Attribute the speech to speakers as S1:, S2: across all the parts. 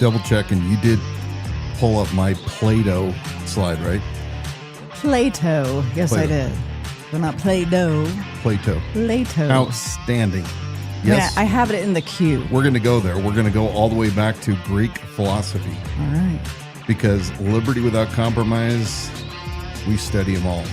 S1: double checking. You did pull up my Play-Doh slide, right?
S2: Play-Doh. Yes, Play-Doh. I did. But not Play-Doh.
S1: Play-Doh.
S2: Play-Doh.
S1: Outstanding. Yes.
S2: Yeah, I have it in the queue.
S1: We're going to go there. We're going to go all the way back to Greek philosophy.
S2: All right.
S1: Because liberty without compromise, we study them all.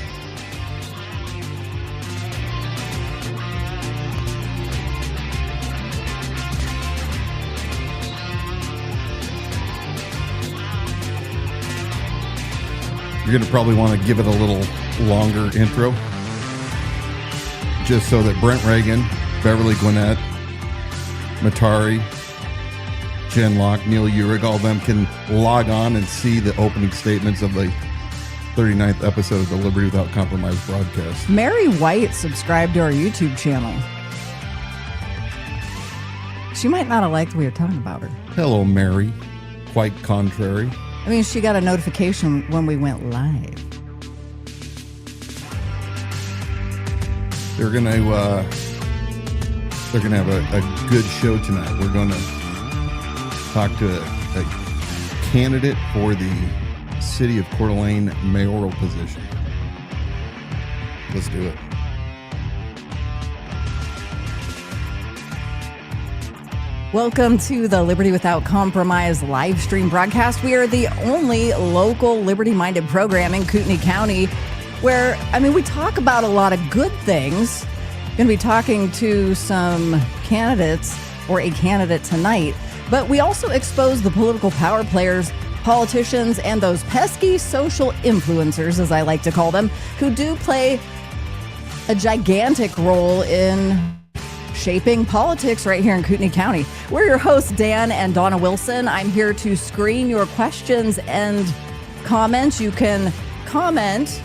S1: You're going to probably want to give it a little longer intro, just so that Brent Reagan, Beverly Gwinnett, Matari, Jen Locke, Neil Uhrig, all of them can log on and see the opening statements of the 39th episode of the Liberty Without Compromise broadcast.
S2: Mary White subscribed to our YouTube channel. She might not have liked we were talking about her.
S1: Hello, Mary. Quite contrary.
S2: I mean, she got a notification when we went live.
S1: They're gonna have a good show tonight. We're gonna talk to a candidate for the City of Coeur d'Alene mayoral position. Let's do it.
S2: Welcome to the Liberty Without Compromise live stream broadcast. We are the only local liberty-minded program in Kootenai County where, we talk about a lot of good things. Going to be talking to some candidates, or a candidate tonight, but we also expose the political power players, politicians, and those pesky social influencers, as I like to call them, who do play a gigantic role in shaping politics right here in Kootenai County. We're your hosts, Dan and Dawna Wilson. I'm here to screen your questions and comments. You can comment,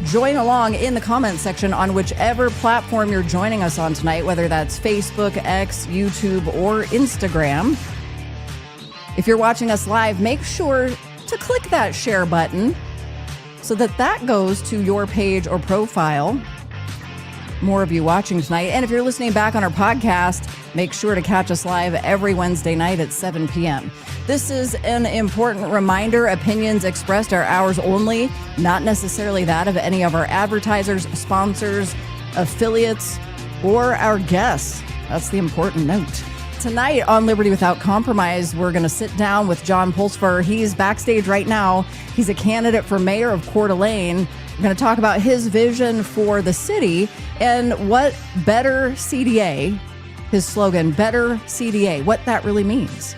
S2: join along in the comment section on whichever platform you're joining us on tonight, whether that's Facebook, X, YouTube, or Instagram. If you're watching us live, make sure to click that share button so that goes to your page or profile. More of you watching tonight. And if you're listening back on our podcast, make sure to catch us live every Wednesday night at 7 p.m. This is an important reminder. Opinions expressed are ours only, not necessarily that of any of our advertisers, sponsors, affiliates, or our guests. That's the important note. Tonight on Liberty Without Compromise, we're going to sit down with John Pulispher. He's backstage right now. He's a candidate for mayor of Coeur d'Alene. We're going to talk about his vision for the city and what better CDA, his slogan, better CDA, what that really means.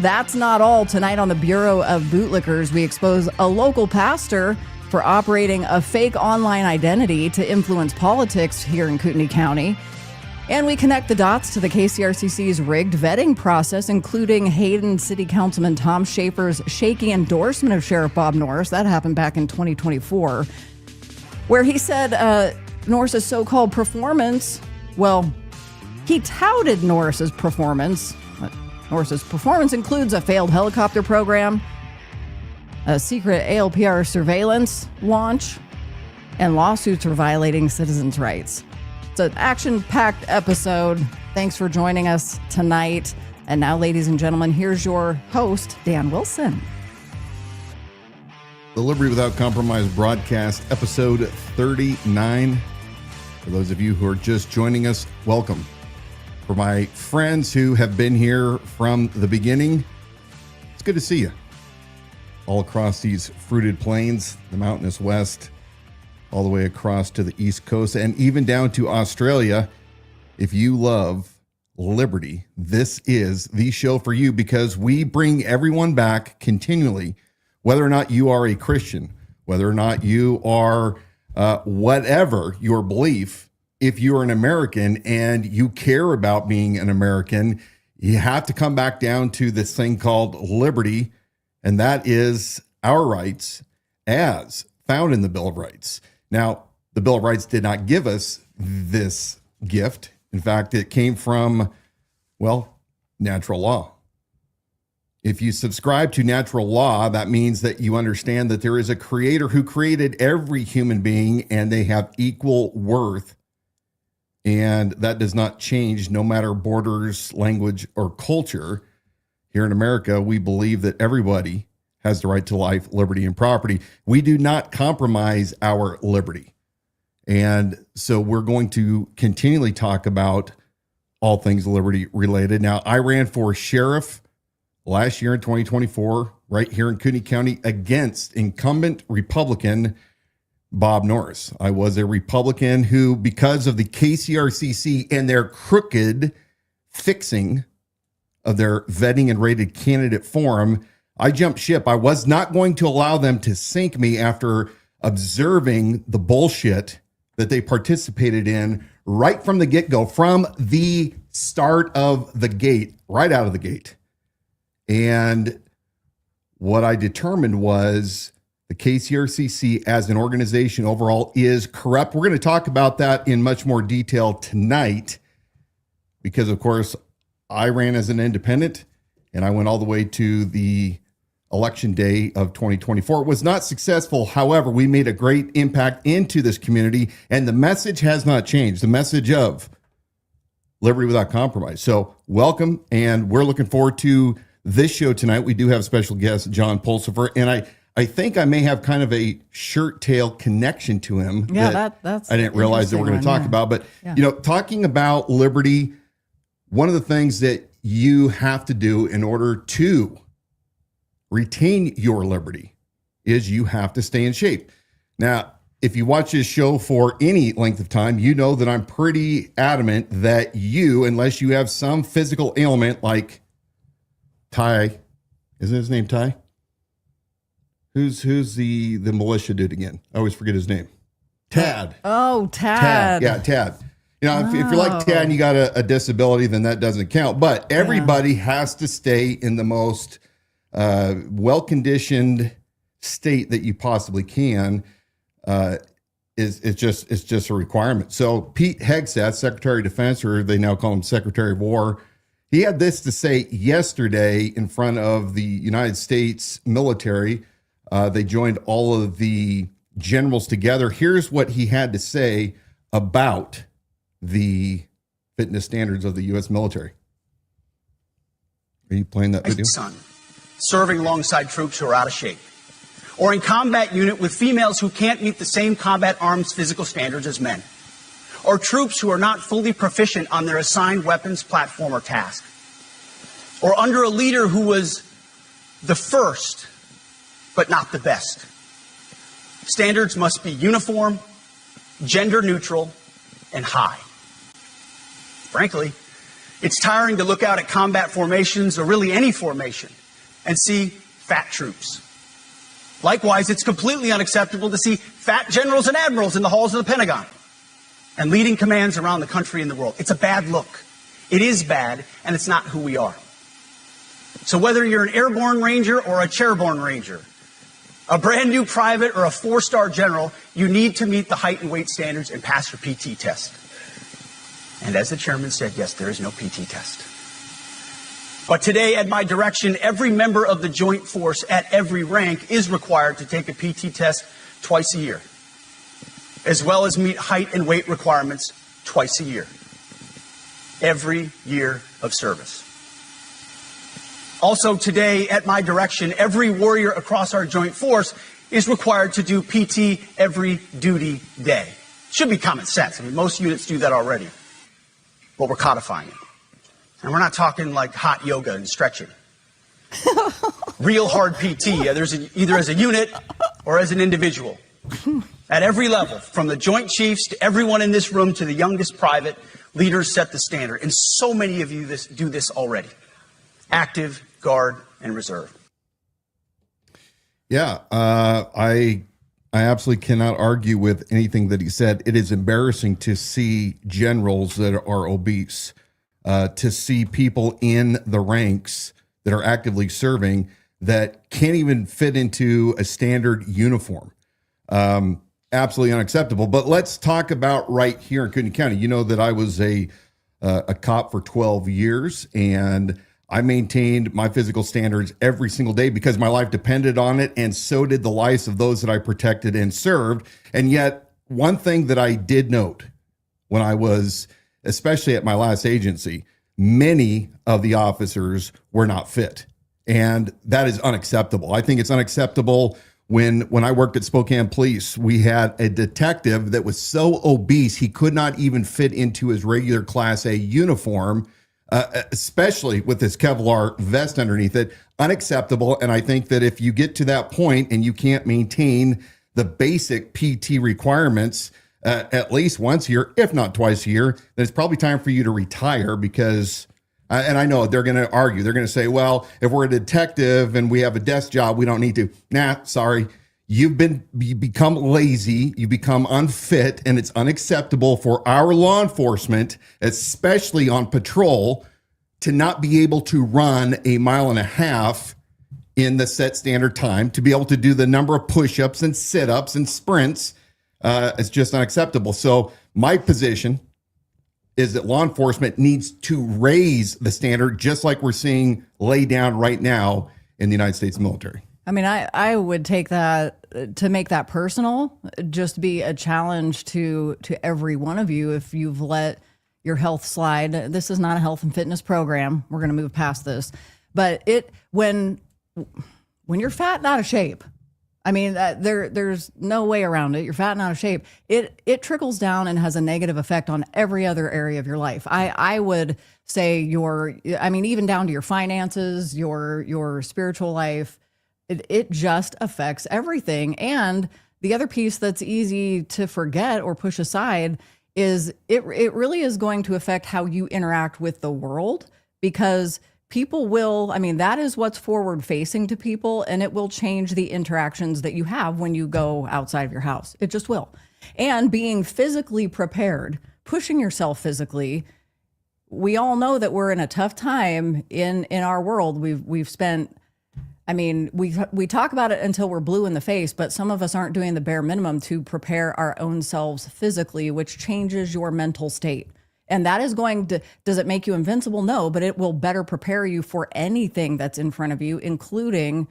S2: That's not all. Tonight on the Bureau of Bootlickers, we expose a local pastor for operating a fake online identity to influence politics here in Kootenai County. And we connect the dots to the KCRCC's rigged vetting process, including Hayden City Councilman Tom Shafer's shaky endorsement of Sheriff Bob Norris. That happened back in 2024, where he said Norris's so-called performance, well, he touted Norris's performance. Norris's performance includes a failed helicopter program, a secret ALPR surveillance launch, and lawsuits for violating citizens' rights. It's an action-packed episode. Thanks for joining us tonight. And now, ladies and gentlemen, here's your host, Dan Wilson.
S1: The Liberty Without Compromise broadcast, episode 39. For those of you who are just joining us, welcome. For my friends who have been here from the beginning, it's good to see you. All across these fruited plains, the mountainous west, all the way across to the East Coast, and even down to Australia. If you love liberty, this is the show for you, because we bring everyone back continually, whether or not you are a Christian, whether or not you are whatever your belief. If you're an American and you care about being an American, you have to come back down to this thing called liberty, and that is our rights as found in the Bill of Rights. Now, the Bill of Rights did not give us this gift. In fact, it came from, natural law. If you subscribe to natural law, that means that you understand that there is a creator who created every human being and they have equal worth. And that does not change no matter borders, language, or culture. here in America, we believe that everybody has the right to life, liberty, and property. We do not compromise our liberty. And so we're going to continually talk about all things liberty related. Now, I ran for sheriff last year in 2024, right here in Kootenai County, against incumbent Republican Bob Norris. I was a Republican who, because of the KCRCC and their crooked fixing of their vetting and rated candidate forum, I jumped ship. I was not going to allow them to sink me after observing the bullshit that they participated in right from the get-go, from the start of the gate, right out of the gate. And what I determined was the KCRCC as an organization overall is corrupt. We're going to talk about that in much more detail tonight because, of course, I ran as an independent and I went all the way to the election day of 2024. It was not successful. However, we made a great impact into this community, and the message has not changed. The message of liberty without compromise. So welcome, and we're looking forward to this show tonight. We do have special guest John Pulispher, and I think I may have kind of a shirt tail connection to him.
S2: Yeah, that's
S1: I didn't realize that we're going to talk about. But you know, talking about liberty, one of the things that you have to do in order to retain your liberty is you have to stay in shape. Now, if you watch this show for any length of time, you know that I'm pretty adamant that you, unless you have some physical ailment like Ty, isn't his name Ty? Who's the militia dude again? I always forget his name. Tad.
S2: Oh, Tad.
S1: Yeah, Tad. You know, if you're like Tad and you got a disability, then that doesn't count. But everybody has to stay in the most well-conditioned state that you possibly can. It's just a requirement. So Pete Hegseth, Secretary of Defense, or they now call him Secretary of War, he had this to say yesterday in front of the United States military. They joined all of the generals together. Here's what he had to say about the fitness standards of the U.S. military. Are you playing that video?
S3: Son, serving alongside troops who are out of shape, or in combat unit with females who can't meet the same combat arms physical standards as men, or troops who are not fully proficient on their assigned weapons, platform, or task, or under a leader who was the first but not the best. Standards must be uniform, gender neutral, and high. Frankly, it's tiring to look out at combat formations, or really any formation, and see fat troops. Likewise, it's completely unacceptable to see fat generals and admirals in the halls of the Pentagon and leading commands around the country and the world. It's a bad look. It is bad, and it's not who we are. So whether you're an airborne ranger or a chairborne ranger, a brand new private or a 4-star general, you need to meet the height and weight standards and pass your PT test. And as the chairman said, yes, there is no PT test. But today, at my direction, every member of the Joint Force at every rank is required to take a PT test twice a year, as well as meet height and weight requirements twice a year, every year of service. Also today, at my direction, every warrior across our Joint Force is required to do PT every duty day. Should be common sense. I mean, most units do that already. But we're codifying it. And we're not talking like hot yoga and stretching. Real hard PT, either as a unit or as an individual. At every level, from the Joint Chiefs to everyone in this room to the youngest private, leaders set the standard. And so many of you do this already. Active, Guard, and Reserve.
S1: Yeah, I absolutely cannot argue with anything that he said. It is embarrassing to see generals that are obese, to see people in the ranks that are actively serving that can't even fit into a standard uniform. Absolutely unacceptable. But let's talk about right here in Kootenai County. You know that I was a cop for 12 years, and I maintained my physical standards every single day because my life depended on it, and so did the lives of those that I protected and served. And yet, one thing that I did note when I was, especially at my last agency, many of the officers were not fit. And that is unacceptable. I think it's unacceptable. When I worked at Spokane Police, we had a detective that was so obese he could not even fit into his regular Class A uniform, especially with this Kevlar vest underneath it. Unacceptable. And I think that if you get to that point and you can't maintain the basic PT requirements at least once a year, if not twice a year, then it's probably time for you to retire because, and I know they're going to argue, they're going to say, well, if we're a detective and we have a desk job, we don't need to. Nah, sorry. You become lazy, you become unfit, and it's unacceptable for our law enforcement, especially on patrol, to not be able to run a mile and a half in the set standard time, to be able to do the number of push-ups and sit-ups and sprints. It's just unacceptable. So my position is that law enforcement needs to raise the standard, just like we're seeing lay down right now in the United States military.
S2: I mean, I would take that to make that personal, just be a challenge to every one of you. If you've let your health slide, this is not a health and fitness program. We're going to move past this, but when you're fat and out of shape, I mean, there's no way around it. You're fat and out of shape. It trickles down and has a negative effect on every other area of your life. I would say even down to your finances, your spiritual life. It just affects everything. And the other piece that's easy to forget or push aside is it really is going to affect how you interact with the world, because people will, that is what's forward facing to people, and it will change the interactions that you have when you go outside of your house. It just will. And being physically prepared, pushing yourself physically, we all know that we're in a tough time in our world. We've spent, we talk about it until we're blue in the face, but some of us aren't doing the bare minimum to prepare our own selves physically, which changes your mental state. And that is does it make you invincible? No, but it will better prepare you for anything that's in front of you, including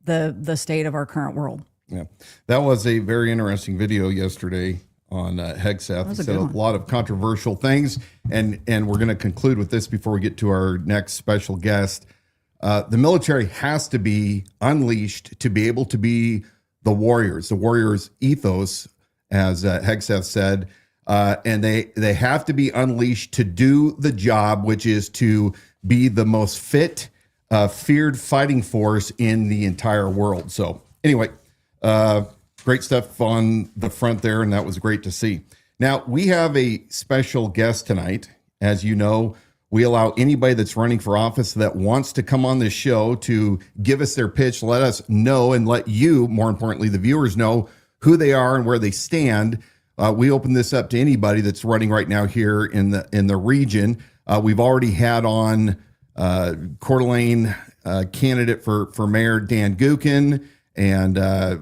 S2: the state of our current world.
S1: Yeah, that was a very interesting video yesterday on Hegseth. He said a lot of controversial things, and we're going to conclude with this before we get to our next special guest. The military has to be unleashed to be able to be the warriors ethos, as Hegseth said. And they have to be unleashed to do the job, which is to be the most fit, feared fighting force in the entire world. So anyway, great stuff on the front there, and that was great to see. Now, we have a special guest tonight. As you know, we allow anybody that's running for office that wants to come on this show to give us their pitch, let us know, and let you, more importantly, the viewers, know who they are and where they stand. We open this up to anybody that's running right now here in the region. We've already had on Coeur d'Alene candidate for Mayor Dan Gookin, and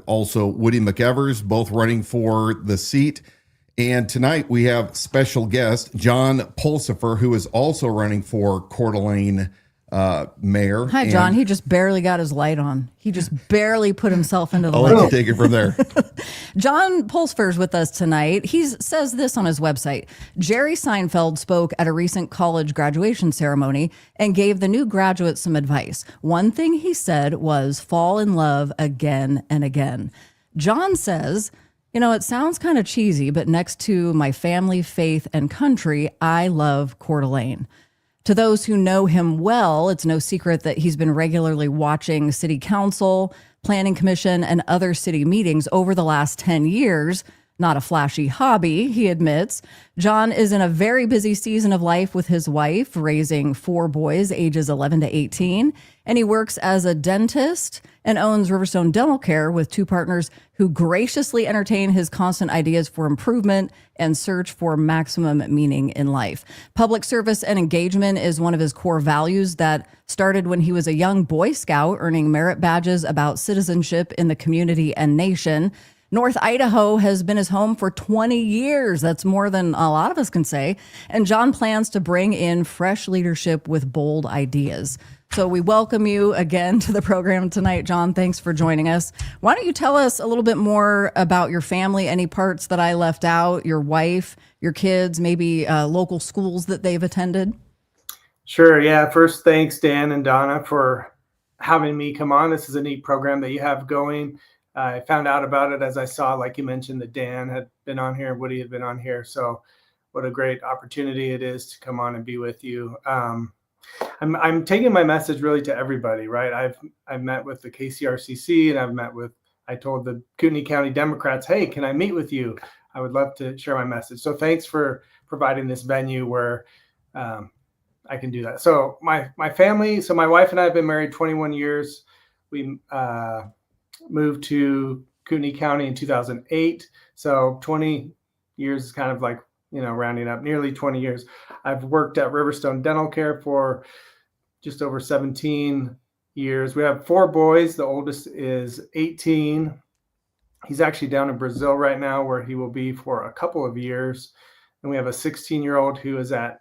S1: also Woody McEvers, both running for the seat. And tonight we have special guest John Pulsifer, who is also running for Coeur d'Alene mayor.
S2: Hi, John. He just barely got his light on. He just barely put himself into the
S1: light.
S2: Let's
S1: take it from there.
S2: John Pulispher is with us tonight. He says this on his website. Jerry Seinfeld spoke at a recent college graduation ceremony and gave the new graduates some advice. One thing he said was fall in love again and again. John says, it sounds kind of cheesy, but next to my family, faith, and country, I love Coeur d'Alene. To those who know him well, it's no secret that he's been regularly watching city council, planning commission, and other city meetings over the last 10 years. Not a flashy hobby, he admits. John is in a very busy season of life with his wife, raising 4 boys ages 11 to 18. And he works as a dentist and owns Riverstone Dental Care with 2 partners who graciously entertain his constant ideas for improvement and search for maximum meaning in life. Public service and engagement is one of his core values that started when he was a young Boy Scout, earning merit badges about citizenship in the community and nation. North Idaho has been his home for 20 years. That's more than a lot of us can say. And John plans to bring in fresh leadership with bold ideas. So we welcome you again to the program tonight, John. Thanks for joining us. Why don't you tell us a little bit more about your family, any parts that I left out, your wife, your kids, maybe local schools that they've attended?
S4: Sure. Yeah. First, thanks, Dan and Dawna, for having me come on. This is a neat program that you have going. I found out about it as I saw, like you mentioned, that Dan had been on here, Woody had been on here. So what a great opportunity it is to come on and be with you. I'm taking my message really to everybody, right? I've met with the KCRCC, and I told the Kootenai County Democrats, hey, can I meet with you? I would love to share my message. So thanks for providing this venue where I can do that. So my family, so my wife and I have been married 21 years. We moved to Kootenai County in 2008. So 20 years is kind of like, rounding up, nearly 20 years. I've worked at Riverstone Dental Care for just over 17 years. We have 4 boys. The oldest is 18. He's actually down in Brazil right now, where he will be for a couple of years. And we have a 16-year-old who is at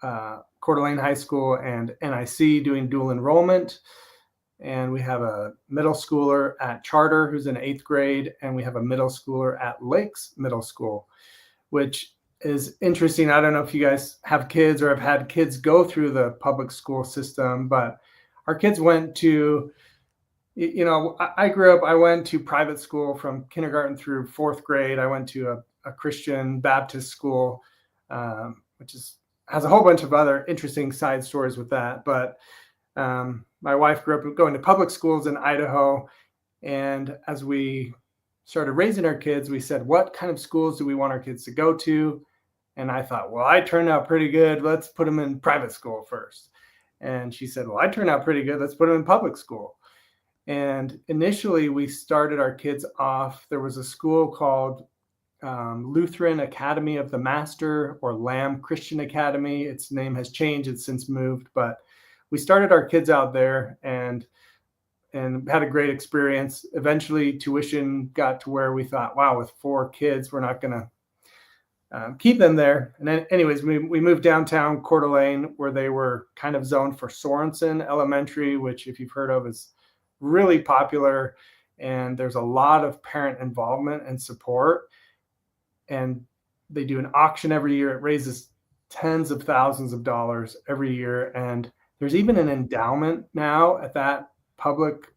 S4: Coeur d'Alene High School and NIC doing dual enrollment. And we have a middle schooler at Charter who's in 8th grade. And we have a middle schooler at Lakes Middle School, which is interesting. I don't know if you guys have kids or have had kids go through the public school system, but our kids went to, I grew up, I went to private school from kindergarten through 4th grade. I went to a Christian Baptist school, which has a whole bunch of other interesting side stories with that. But my wife grew up going to public schools in Idaho. And as we started raising our kids, we said, what kind of schools do we want our kids to go to? And I thought, well, I turned out pretty good. Let's put them in private school first. And she said, well, I turned out pretty good. Let's put them in public school. And initially we started our kids off. There was a school called Lutheran Academy of the Master, or Lamb Christian Academy. Its name has changed. It's since moved, but we started our kids out there and had a great experience. Eventually tuition got to where we thought, wow, with 4 kids, we're not going to keep them there. And then anyways, we moved downtown Coeur d'Alene, where they were kind of zoned for Sorensen Elementary, which, if you've heard of, is really popular. And there's a lot of parent involvement and support. And they do an auction every year. It raises tens of thousands of dollars every year. And there's even an endowment now at that public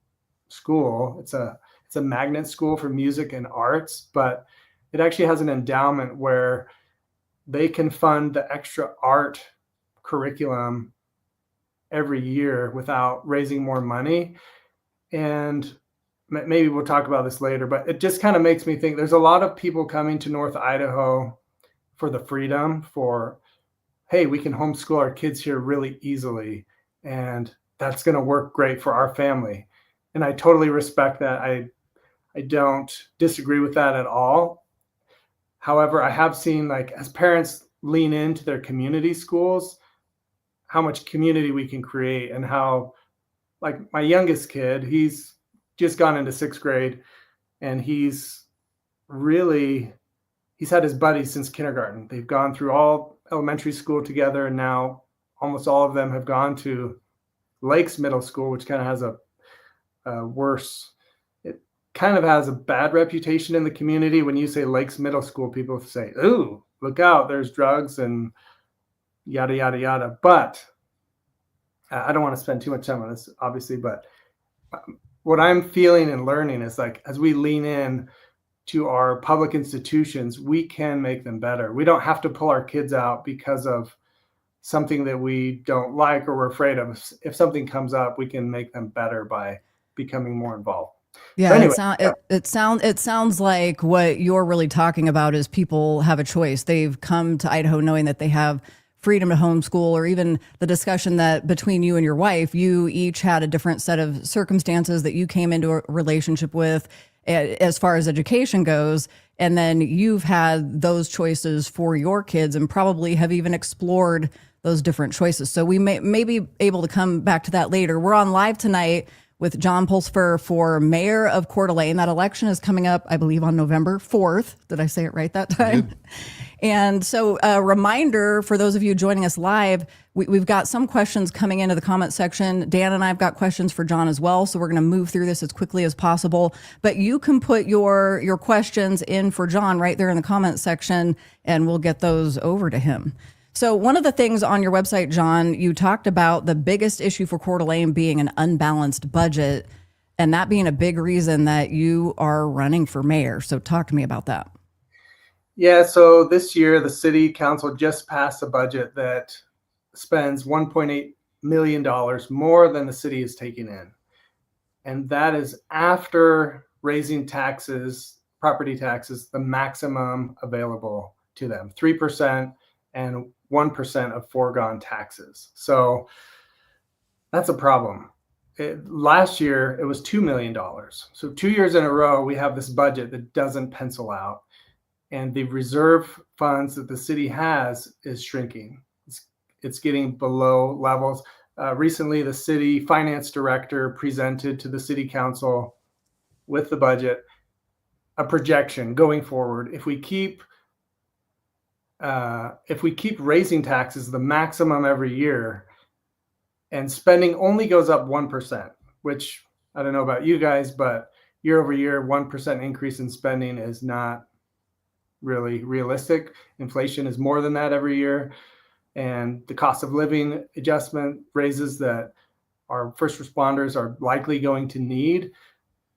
S4: school. It's a magnet school for music and arts, but it actually has an endowment where they can fund the extra art curriculum every year without raising more money. And maybe we'll talk about this later, but it just kind of makes me think there's a lot of people coming to North Idaho for the freedom, for, hey, we can homeschool our kids here really easily, and that's going to work great for our family. And I totally respect that. I don't disagree with that at all. However, I have seen, like, as parents lean into their community schools, how much community we can create, and how, like, my youngest kid, he's just gone into 6th grade, and he's had his buddies since kindergarten. They've gone through all elementary school together, and now almost all of them have gone to Lakes Middle School, which kind of has it kind of has a bad reputation in the community. When you say Lakes Middle School, people say, ooh, look out, there's drugs and yada, yada, yada. But I don't want to spend too much time on this, obviously, but what I'm feeling and learning is, like, as we lean in to our public institutions, we can make them better. We don't have to pull our kids out because of something that we don't like or we're afraid of. If something comes up, we can make them better by becoming more involved.
S2: Yeah, anyway, it sounds like what you're really talking about is people have a choice. They've come to Idaho knowing that they have freedom to homeschool, or even the discussion that between you and your wife, you each had a different set of circumstances that you came into a relationship with as far as education goes. And then you've had those choices for your kids and probably have even explored those different choices. So we may be able to come back to that later. We're on live tonight with John Pulispher for Mayor of Coeur d'Alene. That election is coming up, I believe, on November 4th. Did I say it right that time? And so a reminder for those of you joining us live, we've got some questions coming into the comment section. Dan and I have got questions for John as well, so we're going to move through this as quickly as possible. But you can put your questions in for John right there in the comment section, and we'll get those over to him. So one of the things on your website, John, you talked about the biggest issue for Coeur d'Alene being an unbalanced budget, and that being a big reason that you are running for mayor. So talk to me about that.
S4: Yeah, so this year the city council just passed a budget that spends $1.8 million more than the city is taking in. And that is after raising taxes, property taxes, the maximum available to them, 3% and 1% of foregone taxes. So that's a problem. Last year, it was $2 million. So 2 years in a row, we have this budget that doesn't pencil out. And the reserve funds that the city has is shrinking. It's getting below levels. Recently, the city finance director presented to the city council with the budget a projection going forward. If we keep raising taxes the maximum every year, and spending only goes up 1%, which I don't know about you guys, but year over year, 1% increase in spending is not really realistic. Inflation is more than that every year. And the cost of living adjustment raises that our first responders are likely going to need,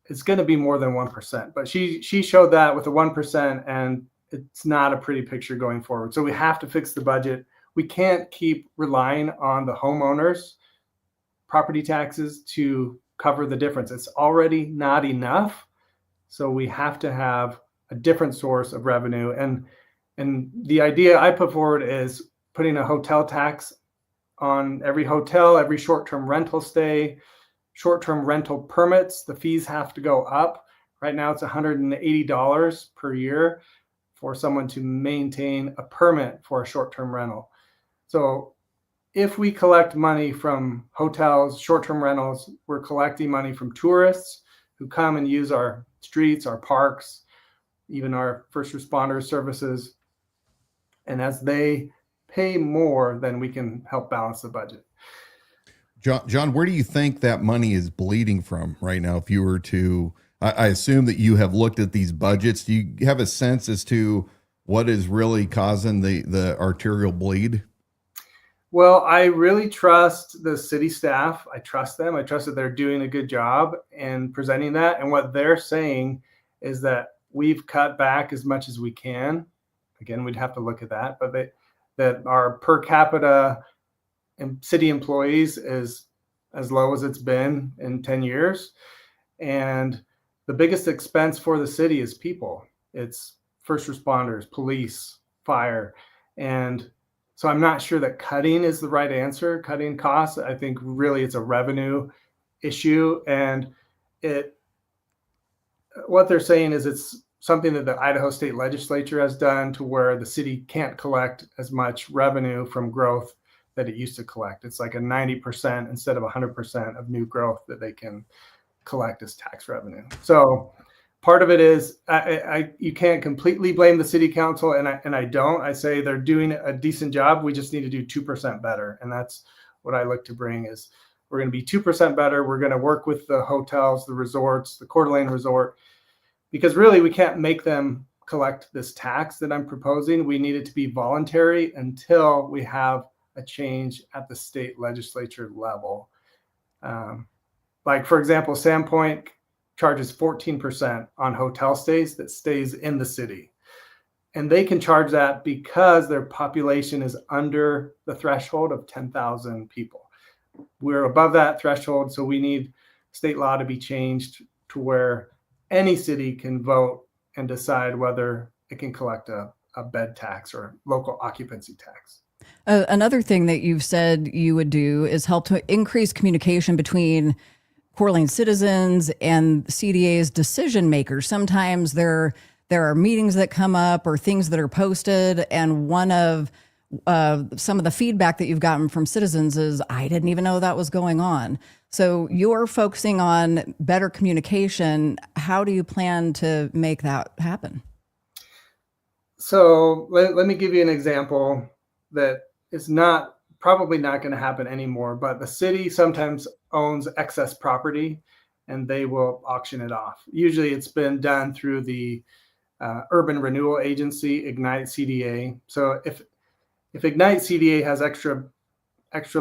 S4: it's going to be more than 1%. But she showed that with the 1%, and it's not a pretty picture going forward. So we have to fix the budget. We can't keep relying on the homeowners' property taxes to cover the difference. It's already not enough. So we have to have a different source of revenue. And the idea I put forward is putting a hotel tax on every hotel, every short-term rental stay, short-term rental permits. The fees have to go up. Right now it's $180 per year for someone to maintain a permit for a short-term rental. So if we collect money from hotels, short-term rentals, we're collecting money from tourists who come and use our streets, our parks, even our first responder services. And as they pay more, then we can help balance the budget.
S1: John, where do you think that money is bleeding from right now? If you were to, I assume that you have looked at these budgets. Do you have a sense as to what is really causing the arterial bleed?
S4: Well, I really trust the city staff. I trust them. I trust that they're doing a good job in presenting that. And what they're saying is that we've cut back as much as we can. Again, we'd have to look at that, but that our per capita city employees is as low as it's been in 10 years. And the biggest expense for the city is people. It's first responders, police, fire. And so I'm not sure that cutting is the right answer, cutting costs. I think really it's a revenue issue. And what they're saying is it's something that the Idaho State Legislature has done to where the city can't collect as much revenue from growth that it used to collect. It's like a 90% instead of 100% of new growth that they can collect as tax revenue. So part of it is you can't completely blame the city council, and I don't. I say they're doing a decent job. We just need to do 2% better, and that's what I look to bring is we're going to be 2% better. We're going to work with the hotels, the resorts, the Coeur d'Alene Resort, because really we can't make them collect this tax that I'm proposing. We need it to be voluntary until we have a change at the state legislature level. Like, for example, Sandpoint charges 14% on hotel stays that stays in the city. And they can charge that because their population is under the threshold of 10,000 people. We're above that threshold, so we need state law to be changed to where any city can vote and decide whether it can collect a bed tax or local occupancy tax.
S2: Another thing that you've said you would do is help to increase communication between Coeur d'Alene citizens and CDA's decision makers. Sometimes there are meetings that come up or things that are posted, and one of some of the feedback that you've gotten from citizens is, I didn't even know that was going on. So you're focusing on better communication. How do you plan to make that happen?
S4: So let me give you an example that is probably not going to happen anymore, but the city sometimes owns excess property and they will auction it off. Usually it's been done through the Urban Renewal Agency, Ignite CDA. So if Ignite CDA has extra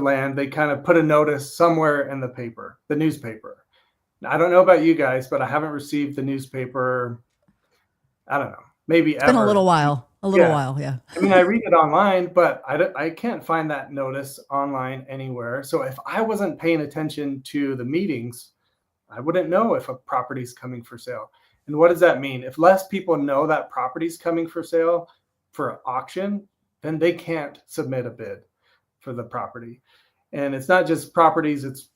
S4: land, they kind of put a notice somewhere in the newspaper. Now, I don't know about you guys, but I haven't received the newspaper. I don't know, maybe
S2: It's been a little while. Yeah.
S4: I mean, I read it online, but I can't find that notice online anywhere. So if I wasn't paying attention to the meetings, I wouldn't know if a property's coming for sale. And what does that mean? If less people know that property's coming for sale for auction, then they can't submit a bid for the property. And it's not just properties, it's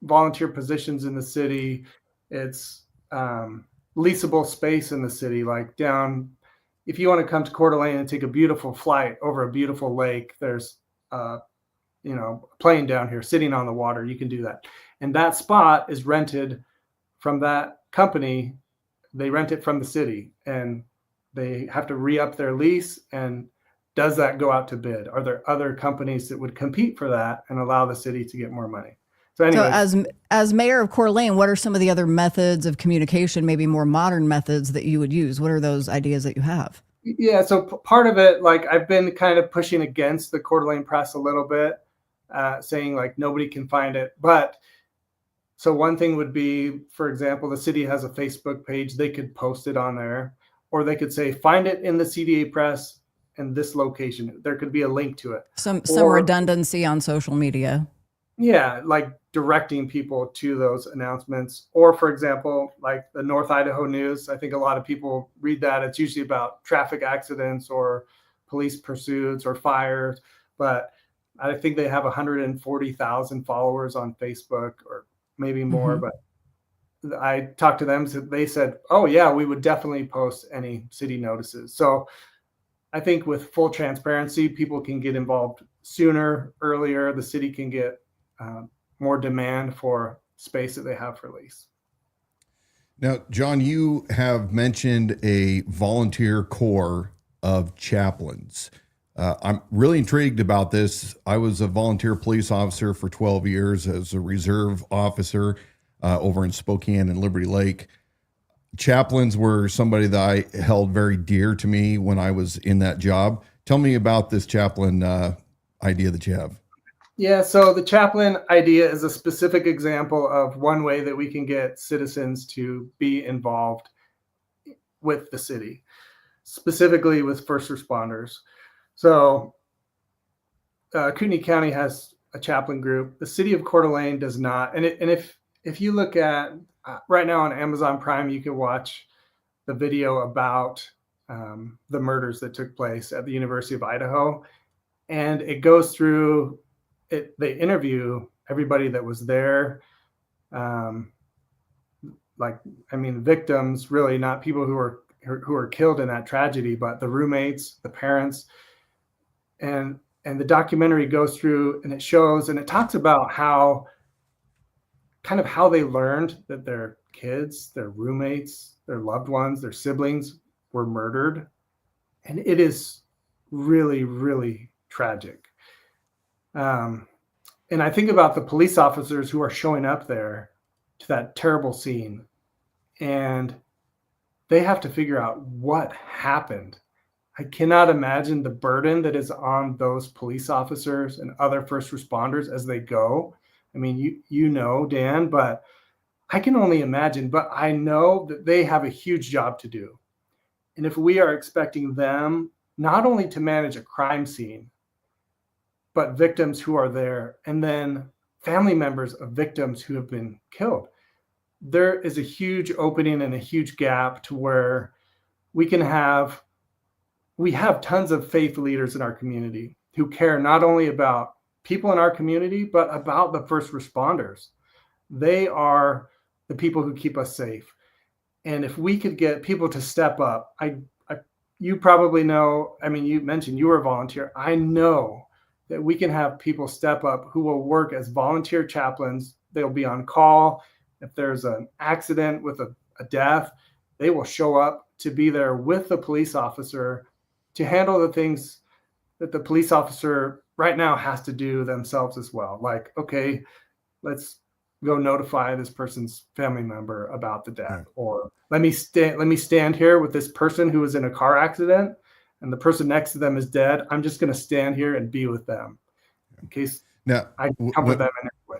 S4: volunteer positions in the city. It's leasable space in the city, like down, if you want to come to Coeur d'Alene and take a beautiful flight over a beautiful lake, there's a plane down here sitting on the water. You can do that. And that spot is rented from that company. They rent it from the city, and they have to re-up their lease. And does that go out to bid? Are there other companies that would compete for that and allow the city to get more money? So
S2: as mayor of Coeur d'Alene, what are some of the other methods of communication, maybe more modern methods that you would use? What are those ideas that you have?
S4: Yeah, so part of it, like I've been kind of pushing against the Coeur d'Alene press a little bit, saying like nobody can find it. But so one thing would be, for example, the city has a Facebook page. They could post it on there, or they could say, find it in the CDA press in this location. There could be a link to it.
S2: Some redundancy on social media.
S4: Yeah, like directing people to those announcements. Or, for example, like the North Idaho News. I think a lot of people read that. It's usually about traffic accidents or police pursuits or fires. But I think they have 140,000 followers on Facebook, or maybe more. Mm-hmm. But I talked to them. So they said, oh, yeah, we would definitely post any city notices. So I think with full transparency, people can get involved sooner, earlier. The city can get more demand for space that they have for lease.
S1: Now, John, you have mentioned a volunteer corps of chaplains. I'm really intrigued about this. I was a volunteer police officer for 12 years as a reserve officer over in Spokane and Liberty Lake. Chaplains were somebody that I held very dear to me when I was in that job. Tell me about this chaplain idea that you have.
S4: Yeah, so the chaplain idea is a specific example of one way that we can get citizens to be involved with the city, specifically with first responders. So Kootenai County has a chaplain group. The city of Coeur d'Alene does not. And if you look at right now on Amazon Prime, you can watch the video about the murders that took place at the University of Idaho. And it goes through it. They interview everybody that was there. Victims, really, not people who were killed in that tragedy, but the roommates, the parents. And the documentary goes through and it shows and it talks about how they learned that their kids, their roommates, their loved ones, their siblings were murdered. And it is really, really tragic. And I think about the police officers who are showing up there to that terrible scene, and they have to figure out what happened. I cannot imagine the burden that is on those police officers and other first responders as they go. I mean, you know, Dan, but I can only imagine, but I know that they have a huge job to do. And if we are expecting them not only to manage a crime scene, but victims who are there, and then family members of victims who have been killed, there is a huge opening and a huge gap to where we have tons of faith leaders in our community who care not only about people in our community, but about the first responders. They are the people who keep us safe. And if we could get people to step up, you probably know, I mean, you mentioned you were a volunteer. I know that we can have people step up who will work as volunteer chaplains. They'll be on call. If there's an accident with a death, they will show up to be there with the police officer to handle the things that the police officer right now has to do themselves as well. Like, okay, let's go notify this person's family member about the death, or let me stand here with this person who was in a car accident and the person next to them is dead, I'm just going to stand here and be with them in case
S1: Now,
S4: I comfort them in any way.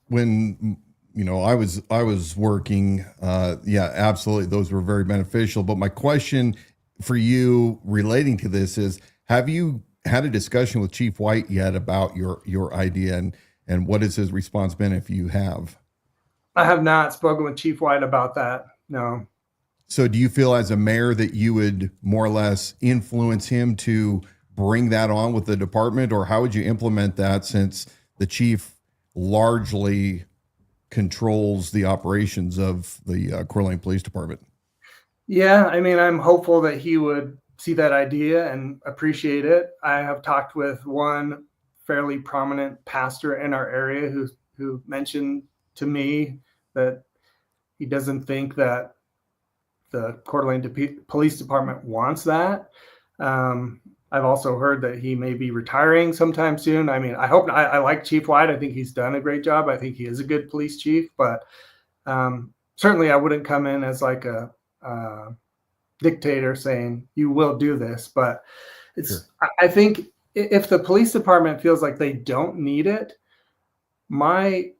S1: when I was working, yeah, absolutely, those were very beneficial. But my question for you relating to this is, have you had a discussion with Chief White yet about your idea, and what has his response been if you have?
S4: I have not spoken with Chief White about that. No.
S1: So do you feel as a mayor that you would more or less influence him to bring that on with the department, or how would you implement that, since the chief largely controls the operations of the Coeur d'Alene Police Department?
S4: Yeah, I mean, I'm hopeful that he would see that idea and appreciate it. I have talked with one fairly prominent pastor in our area who mentioned to me that he doesn't think that the Coeur d'Alene Police Department wants that. I've also heard that he may be retiring sometime soon. I mean, I like Chief White. I think he's done a great job. I think he is a good police chief, but certainly I wouldn't come in as like a dictator saying you will do this. But it's, sure. I think if the police department feels like they don't need it, my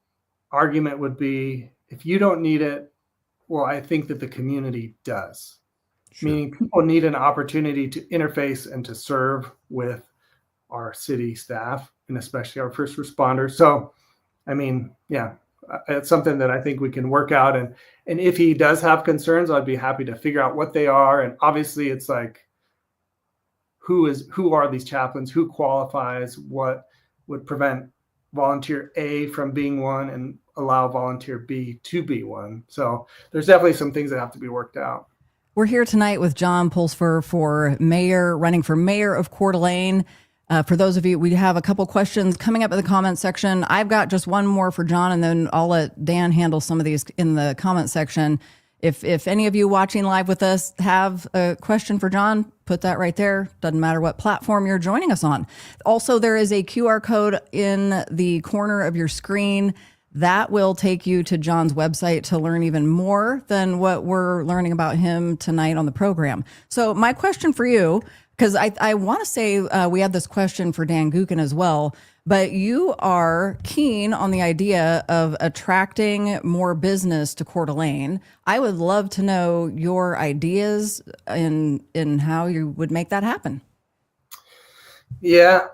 S4: argument would be, if you don't need it, well, I think that the community does. Sure. Meaning people need an opportunity to interface and to serve with our city staff, and especially our first responders. So, I mean, yeah, it's something that I think we can work out. And if he does have concerns, I'd be happy to figure out what they are. And obviously it's like, who are these chaplains? Who qualifies? What would prevent volunteer A from being one and allow volunteer B to be one? So there's definitely some things that have to be worked out.
S2: We're here tonight with John Pulispher running for mayor of Coeur d'Alene. For those of you, we have a couple questions coming up in the comment section. I've got just one more for John, and then I'll let Dan handle some of these in the comment section. If any of you watching live with us have a question for John, put that right there. Doesn't matter what platform you're joining us on. Also, there is a QR code in the corner of your screen that will take you to John's website to learn even more than what we're learning about him tonight on the program. So my question for you, because I want to say we had this question for Dan Gookin as well, but you are keen on the idea of attracting more business to Coeur d'Alene. I would love to know your ideas in how you would make that happen.
S4: Yeah.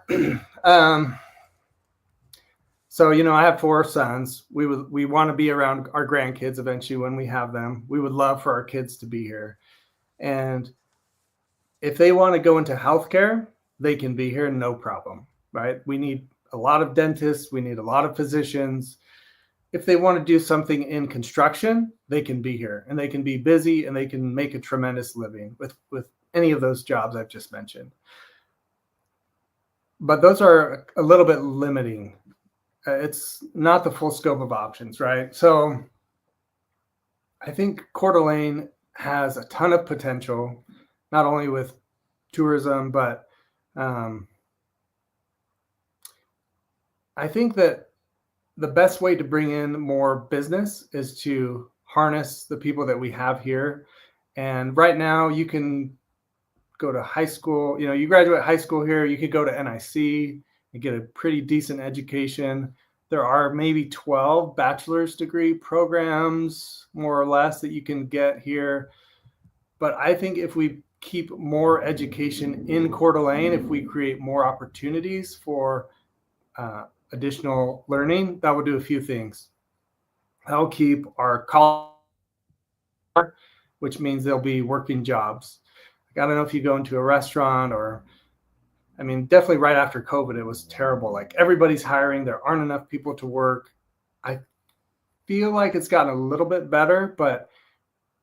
S4: So, I have 4 sons. We want to be around our grandkids eventually when we have them. We would love for our kids to be here. And if they want to go into healthcare, they can be here, no problem, right? We need a lot of dentists. We need a lot of physicians. If they want to do something in construction, they can be here, and they can be busy, and they can make a tremendous living with any of those jobs I've just mentioned. But those are a little bit limiting. It's not the full scope of options, right? So I think Coeur d'Alene has a ton of potential, not only with tourism, but I think that the best way to bring in more business is to harness the people that we have here. And right now you can go to high school, you graduate high school here, you could go to NIC and get a pretty decent education. There are maybe 12 bachelor's degree programs, more or less, that you can get here. But I think if we keep more education in Coeur d'Alene, if we create more opportunities for additional learning, that will do a few things. That'll keep our college, which means there'll be working jobs. I don't know if you go into a restaurant definitely right after COVID, it was terrible. Like, everybody's hiring. There aren't enough people to work. I feel like it's gotten a little bit better, but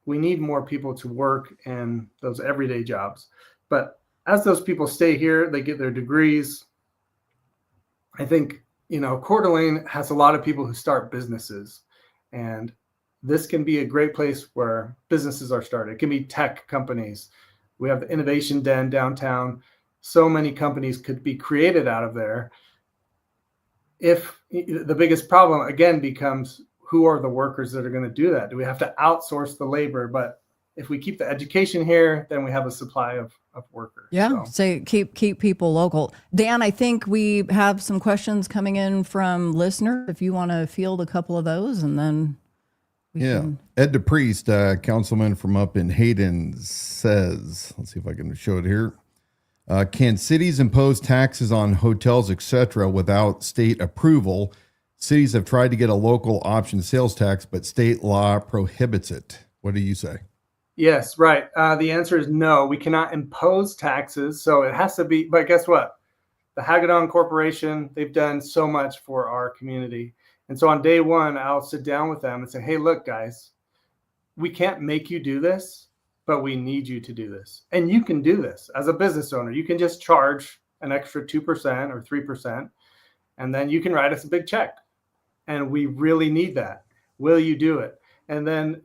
S4: we need more people to work in those everyday jobs. But as those people stay here, they get their degrees. I think, Coeur d'Alene has a lot of people who start businesses, and this can be a great place where businesses are started. It can be tech companies. We have the Innovation Den downtown. So many companies could be created out of there. If the biggest problem again becomes, who are the workers that are going to do that? Do we have to outsource the labor? But if we keep the education here, then we have a supply of workers.
S2: Yeah. So keep people local. Dan, I think we have some questions coming in from listeners. If you want to field a couple of those, and then we can.
S1: Ed DePriest, councilman from up in Hayden, says, let's see if I can show it here. Can cities impose taxes on hotels, etc., without state approval? Cities have tried to get a local option sales tax, but state law prohibits it. What do you say?
S4: Yes, right. The answer is no. We cannot impose taxes, so it has to be. But guess what? The Hagedorn Corporation, they've done so much for our community. And so on day one, I'll sit down with them and say, hey, look, guys, we can't make you do this, but we need you to do this. And you can do this as a business owner. You can just charge an extra 2% or 3%, and then you can write us a big check. And we really need that. Will you do it? And then,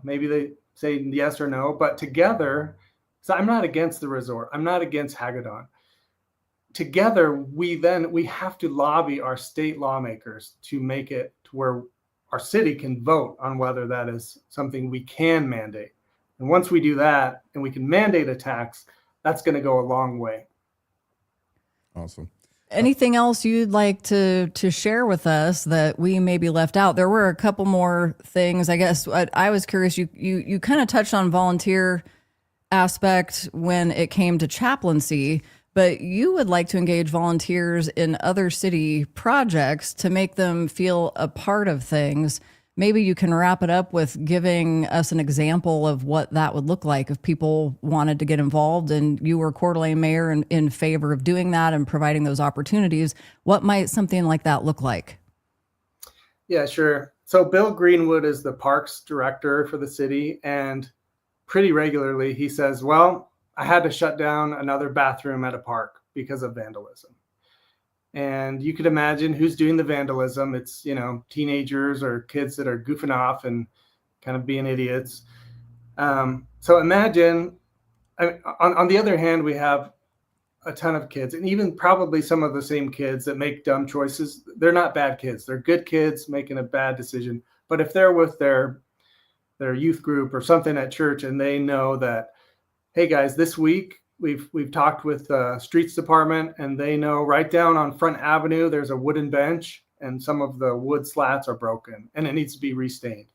S4: maybe they say yes or no, but together, so I'm not against the resort. I'm not against Hagedorn. Together, we have to lobby our state lawmakers to make it to where our city can vote on whether that is something we can mandate. And once we do that and we can mandate a tax, that's going to go a long way.
S1: Awesome.
S2: Anything else you'd like to share with us that we maybe left out? There were a couple more things. I guess I was curious. You kind of touched on volunteer aspect when it came to chaplaincy, but you would like to engage volunteers in other city projects to make them feel a part of things. Maybe you can wrap it up with giving us an example of what that would look like if people wanted to get involved and you were Coeur d'Alene mayor in favor of doing that and providing those opportunities. What might something like that look like?
S4: Yeah, sure. So Bill Greenwood is the parks director for the city, and pretty regularly he says, well, I had to shut down another bathroom at a park because of vandalism. And you could imagine who's doing the vandalism. It's, teenagers or kids that are goofing off and kind of being idiots. So imagine, on the other hand, we have a ton of kids, and even probably some of the same kids that make dumb choices. They're not bad kids. They're good kids making a bad decision. But if they're with their youth group or something at church and they know that, hey guys, this week we've talked with the streets department and they know right down on Front Avenue there's a wooden bench and some of the wood slats are broken and it needs to be restained.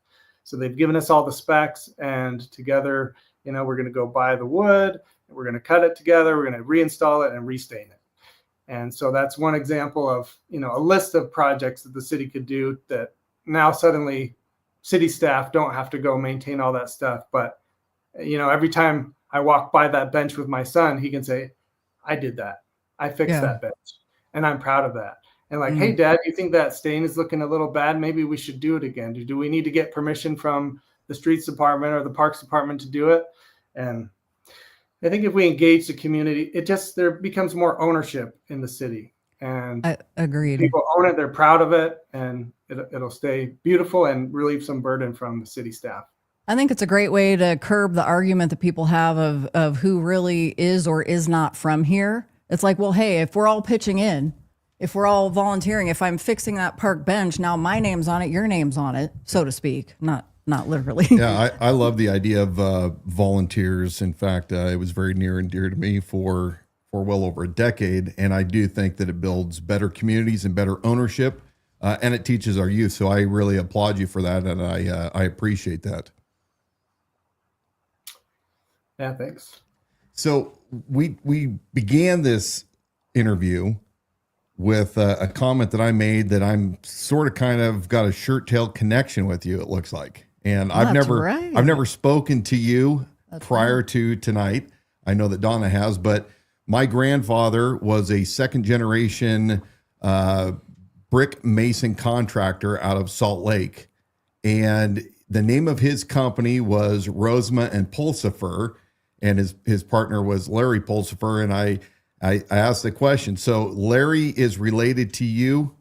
S4: So they've given us all the specs, and together, we're going to go buy the wood, and we're going to cut it together, we're going to reinstall it and restain it. And so that's one example of, a list of projects that the city could do that now suddenly city staff don't have to go maintain all that stuff. But, every time I walk by that bench with my son, he can say, I did that. I fixed that bench. And I'm proud of that. And hey, Dad, you think that stain is looking a little bad? Maybe we should do it again. Do we need to get permission from the streets department or the parks department to do it? And I think if we engage the community, there becomes more ownership in the city. And
S2: I agreed.
S4: People own it. They're proud of it. And it'll stay beautiful and relieve some burden from the city staff.
S2: I think it's a great way to curb the argument that people have of who really is or is not from here. It's like, well, hey, if we're all pitching in, if we're all volunteering, if I'm fixing that park bench, now my name's on it, your name's on it, so to speak, not literally.
S1: Yeah, I love the idea of volunteers. In fact, it was very near and dear to me for well over a decade. And I do think that it builds better communities and better ownership, and it teaches our youth. So I really applaud you for that, and I appreciate that.
S4: Yeah, thanks.
S1: So we began this interview with a comment that I made that I'm sort of kind of got a shirt-tail connection with you, it looks like. And I've never spoken to you prior to tonight. I know that Dawna has, but my grandfather was a second-generation brick mason contractor out of Salt Lake. And the name of his company was Rosema and Pulsifer, and his partner was Larry Pulsifer. And I asked the question. So Larry is related to you?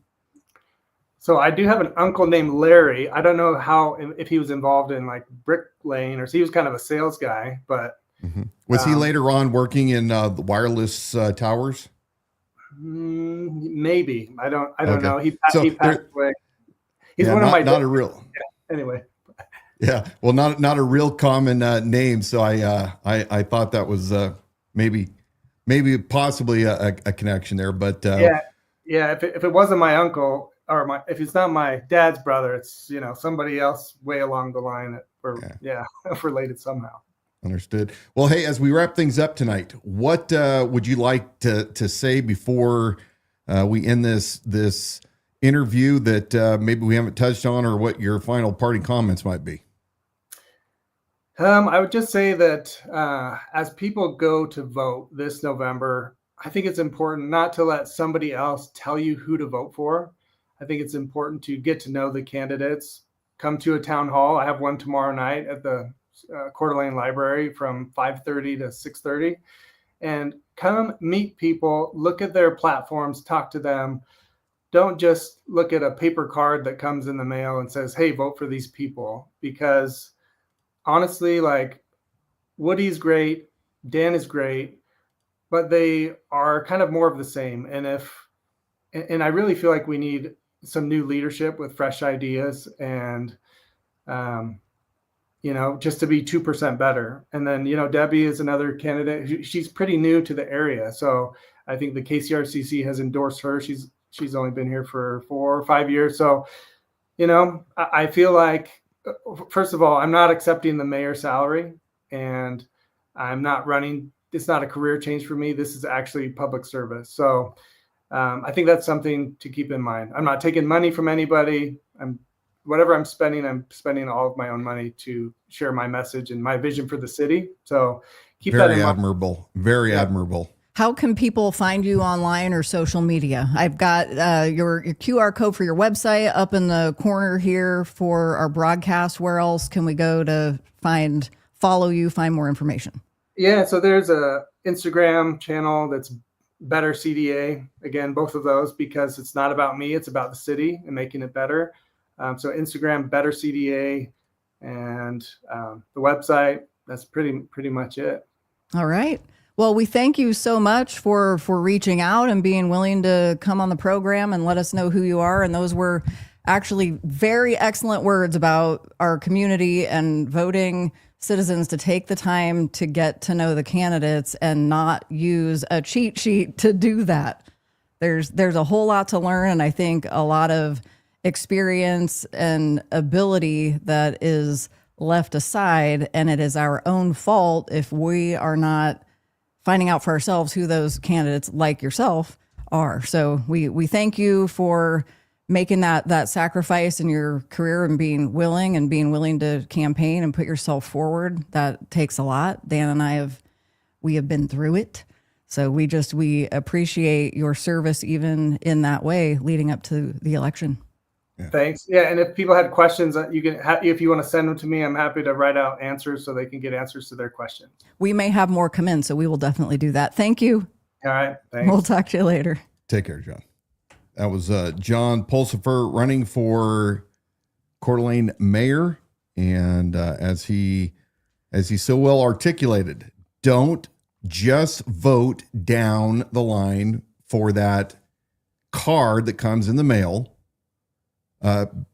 S4: So I do have an uncle named Larry. I don't know if he was involved in bricklaying, or he was kind of a sales guy, but
S1: was he later on working in the wireless towers?
S4: Maybe. I don't
S1: Okay.
S4: know. He passed away. He's one of my
S1: not a real.
S4: Yeah, anyway.
S1: Yeah, well, not a real common name, so I thought that was maybe possibly a connection there, but
S4: yeah. If it wasn't my uncle or if it's not my dad's brother, it's somebody else way along the line that we're related somehow.
S1: Understood. Well, hey, as we wrap things up tonight, what would you like to say before we end this interview that maybe we haven't touched on, or what your final parting comments might be?
S4: I would just say that as people go to vote this November, I think it's important not to let somebody else tell you who to vote for. I think it's important to get to know the candidates. Come to a town hall. I have one tomorrow night at the Coeur d'Alene Library from 5:30 to 6:30. And come meet people, look at their platforms, talk to them. Don't just look at a paper card that comes in the mail and says, hey, vote for these people. Because honestly, like, Woody's great, Dan is great, but they are kind of more of the same. And I really feel like we need some new leadership with fresh ideas and, just to be 2% better. And then, Debbie is another candidate. She's pretty new to the area. So I think the KCRCC has endorsed her. She's only been here for 4 or 5 years. So, I feel like, first of all, I'm not accepting the mayor's salary, and I'm not running. It's not a career change for me. This is actually public service. So I think that's something to keep in mind. I'm not taking money from anybody. Whatever I'm spending all of my own money to share my message and my vision for the city. So keep that in mind.
S1: Very admirable.
S2: How can people find you online or social media? I've got your QR code for your website up in the corner here for our broadcast. Where else can we go to follow you, find more information?
S4: Yeah, so there's a Instagram channel that's Better CDA. Again, both of those, because it's not about me, it's about the city and making it better. So Instagram, Better CDA, and the website. That's pretty much it.
S2: All right. Well, we thank you so much for reaching out and being willing to come on the program and let us know who you are. And those were actually very excellent words about our community and voting citizens to take the time to get to know the candidates and not use a cheat sheet to do that. There's a whole lot to learn, and I think a lot of experience and ability that is left aside, and it is our own fault if we are not finding out for ourselves who those candidates like yourself are. So we thank you for making that sacrifice in your career and being willing to campaign and put yourself forward. That takes a lot. Dan and I have been through it. So we appreciate your service even in that way leading up to the election.
S1: Yeah.
S4: Thanks. Yeah, and if people had questions, you can if you want to send them to me, I'm happy to write out answers so they can get answers to their questions.
S2: We may have more come in, so we will definitely do that. Thank you.
S4: All right. Thanks.
S2: We'll talk to you later.
S1: Take care, John. That was John Pulsifer running for Coeur d'Alene mayor, and as he so well articulated, don't just vote down the line for that card that comes in the mail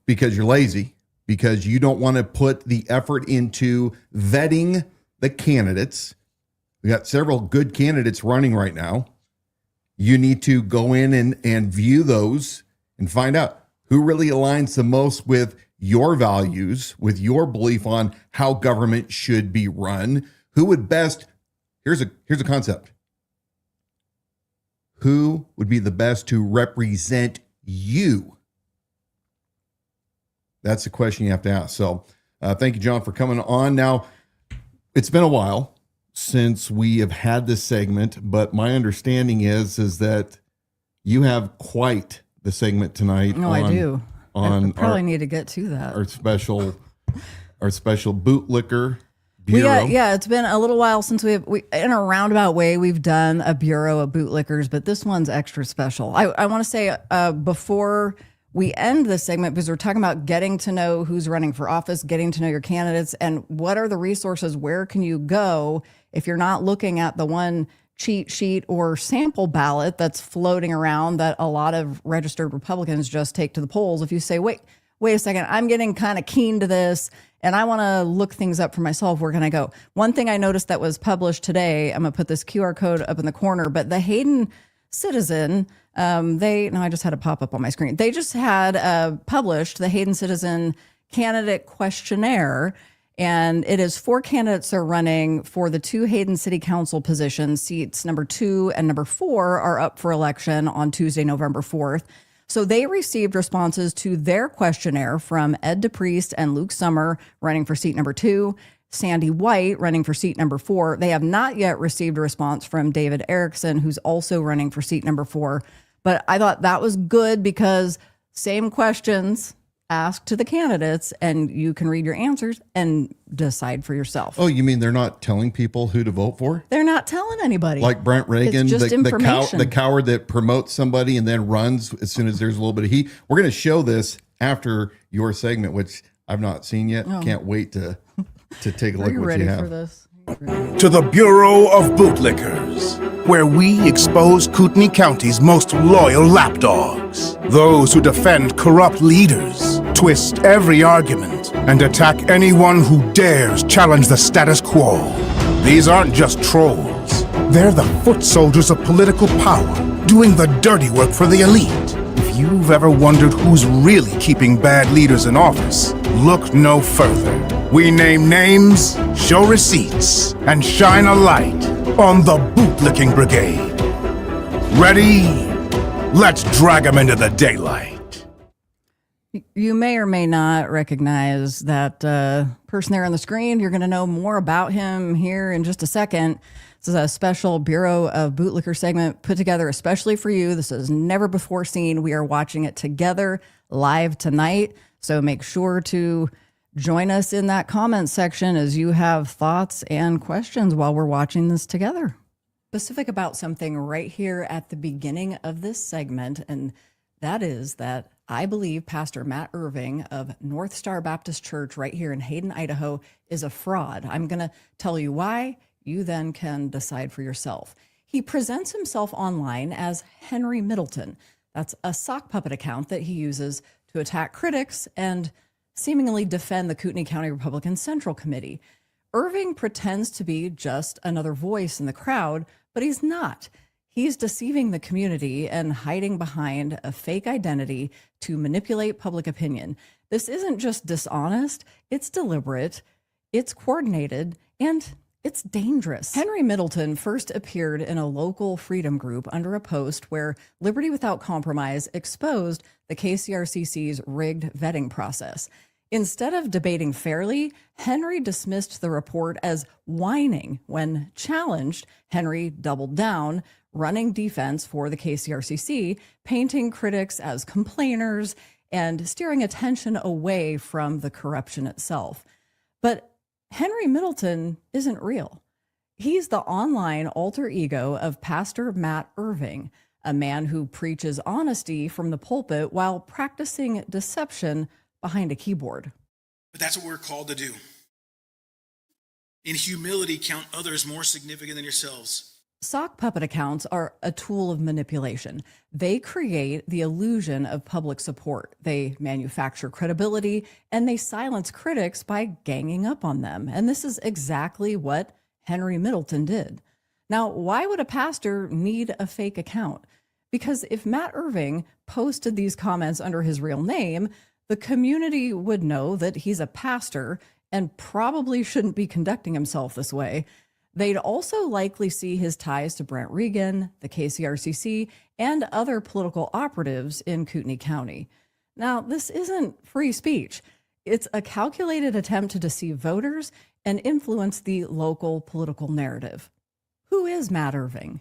S1: because you're lazy, because you don't want to put the effort into vetting the candidates. We got several good candidates running right now. You need to go in and view those and find out who really aligns the most with your values, with your belief on how government should be run. Who would best, here's a concept. Who would be the best to represent you? That's the question you have to ask. So thank you, John, for coming on. Now, it's been a while since we have had this segment, but my understanding is that you have quite the segment tonight.
S2: No, I do.
S1: I
S2: probably need to get to that.
S1: Our special bootlicker bureau.
S2: Yeah, it's been a little while since we in a roundabout way we've done a Bureau of Bootlickers, but this one's extra special. I want to say before we end this segment, because we're talking about getting to know who's running for office, getting to know your candidates, and what are the resources, where can you go if you're not looking at the one cheat sheet or sample ballot that's floating around that a lot of registered Republicans just take to the polls. If you say, wait a second, I'm getting kind of keen to this, and I want to look things up for myself, where can I go? One thing I noticed that was published today, I'm going to put this QR code up in the corner, but the Hayden Citizen, I just had a pop up on my screen. They just had published the Hayden Citizen candidate questionnaire, and it is 4 candidates are running for the 2 Hayden City Council positions. Seats number 2 and number 4 are up for election on Tuesday, November 4th. So they received responses to their questionnaire from Ed DePriest and Luke Summer, running for seat number 2, Sandy White running for seat number 4. They have not yet received a response from David Erickson, who's also running for seat number 4. But I thought that was good because same questions asked to the candidates, and you can read your answers and decide for yourself.
S1: Oh, you mean they're not telling people who to vote for?
S2: They're not telling anybody.
S1: Like Brent Reagan,
S2: it's just information.
S1: the coward that promotes somebody and then runs as soon as there's a little bit of heat. We're going to show this after your segment, which I've not seen yet.
S2: Oh.
S1: Can't wait to take a look
S2: Are you
S1: at what
S2: ready
S1: you have.
S2: for this?
S5: To the Bureau of Bootlickers, where we expose Kootenai County's most loyal lapdogs. Those who defend corrupt leaders, twist every argument, and attack anyone who dares challenge the status quo. These aren't just trolls. They're the foot soldiers of political power, doing the dirty work for the elite. If you've ever wondered who's really keeping bad leaders in office, look no further. We name names, show receipts, and shine a light on the bootlicking brigade. Ready? Let's drag them into the daylight.
S2: You may or may not recognize that person there on the screen. You're going to know more about him here in just a second. This is a special Bureau of Bootlicker segment put together especially for you. This is never before seen. We are watching it together live tonight. So make sure to join us in that comment section as you have thoughts and questions while we're watching this together. Specific about something right here at the beginning of this segment, and that is that I believe Pastor Matt Irving of North Star Baptist Church right here in Hayden, Idaho, is a fraud. I'm going to tell you why. You then can decide for yourself. He presents himself online as Henry Middleton. That's a sock puppet account that he uses to attack critics and seemingly defend the Kootenai County Republican Central Committee. Irving pretends to be just another voice in the crowd, but he's not. He's deceiving the community and hiding behind a fake identity to manipulate public opinion. This isn't just dishonest, it's deliberate, it's coordinated, and it's dangerous. Henry Middleton first appeared in a local freedom group under a post where Liberty Without Compromise exposed the KCRCC's rigged vetting process. Instead of debating fairly, Henry dismissed the report as whining. When challenged, Henry doubled down, running defense for the KCRCC, painting critics as complainers and steering attention away from the corruption itself. But Henry Middleton isn't real. He's the online alter ego of Pastor Matt Irving, a man who preaches honesty from the pulpit while practicing deception behind a keyboard.
S6: But that's what we're called to do. In humility, count others more significant than yourselves.
S2: Sock puppet accounts are a tool of manipulation. They create the illusion of public support. They manufacture credibility, and they silence critics by ganging up on them. And this is exactly what Henry Middleton did. Now, why would a pastor need a fake account? Because if Matt Irving posted these comments under his real name, the community would know that he's a pastor and probably shouldn't be conducting himself this way. They'd also likely see his ties to Brent Reagan, the KCRCC, and other political operatives in Kootenai County. Now, this isn't free speech. It's a calculated attempt to deceive voters and influence the local political narrative. Who is Matt Irving?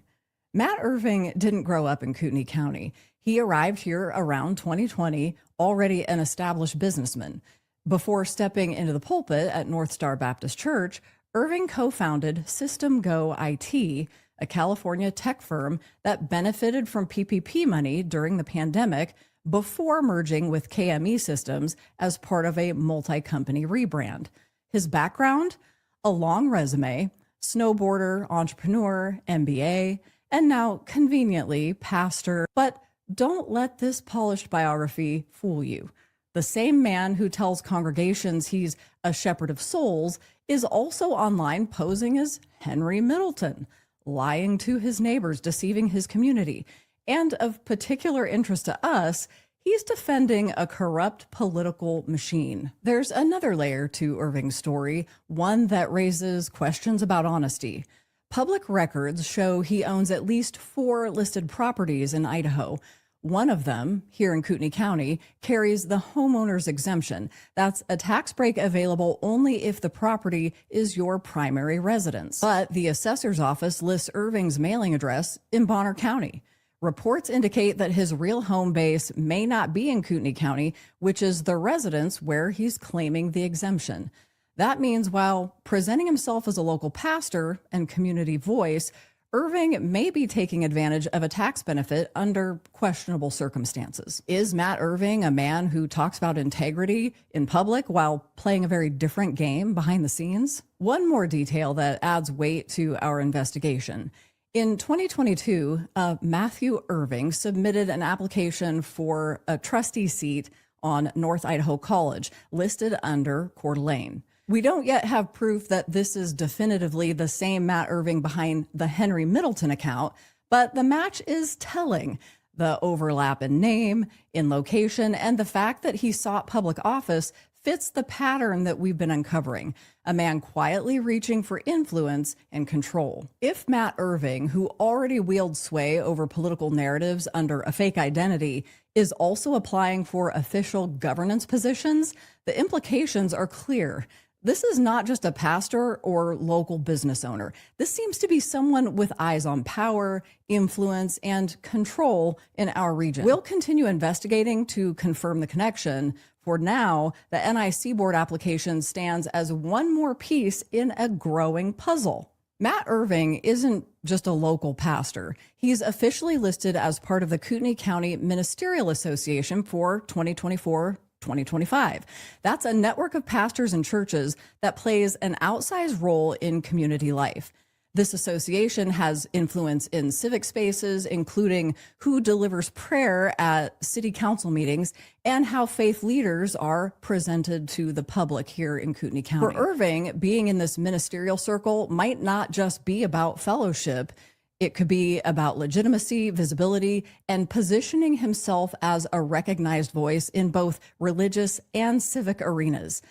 S2: Matt Irving didn't grow up in Kootenai County. He arrived here around 2020, already an established businessman. Before stepping into the pulpit at North Star Baptist Church, Irving co-founded System Go IT, a California tech firm that benefited from PPP money during the pandemic before merging with KME Systems as part of a multi-company rebrand. His background? A long resume, snowboarder, entrepreneur, MBA, and now conveniently pastor. But don't let this polished biography fool you. The same man who tells congregations he's a shepherd of souls is also online posing as Henry Middleton, lying to his neighbors, deceiving his community. And of particular interest to us, he's defending a corrupt political machine. There's another layer to Irving's story, one that raises questions about honesty. Public records show he owns at least 4 listed properties in Idaho. One of them, here in Kootenai County, carries the homeowner's exemption. That's a tax break available only if the property is your primary residence. But the assessor's office lists Irving's mailing address in Bonner County. Reports indicate that his real home base may not be in Kootenai County, which is the residence where he's claiming the exemption. That means while presenting himself as a local pastor and community voice, Irving may be taking advantage of a tax benefit under questionable circumstances. Is Matt Irving a man who talks about integrity in public while playing a very different game behind the scenes? One more detail that adds weight to our investigation. In 2022, Matthew Irving submitted an application for a trustee seat on North Idaho College, listed under Coeur d'Alene. We don't yet have proof that this is definitively the same Matt Irving behind the Henry Middleton account, but the match is telling. The overlap in name, in location, and the fact that he sought public office fits the pattern that we've been uncovering, a man quietly reaching for influence and control. If Matt Irving, who already wields sway over political narratives under a fake identity, is also applying for official governance positions, the implications are clear. This is not just a pastor or local business owner. This seems to be someone with eyes on power, influence, and control in our region. We'll continue investigating to confirm the connection. For now, the NIC board application stands as one more piece in a growing puzzle. Matt Irving isn't just a local pastor. He's officially listed as part of the Kootenai County Ministerial Association for 2024-2025. That's a network of pastors and churches that plays an outsized role in community life. This association has influence in civic spaces, including who delivers prayer at city council meetings and how faith leaders are presented to the public here in Kootenai County. For Irving, being in this ministerial circle might not just be about fellowship. It could be about legitimacy, visibility, and positioning himself as a recognized voice in both religious and civic arenas.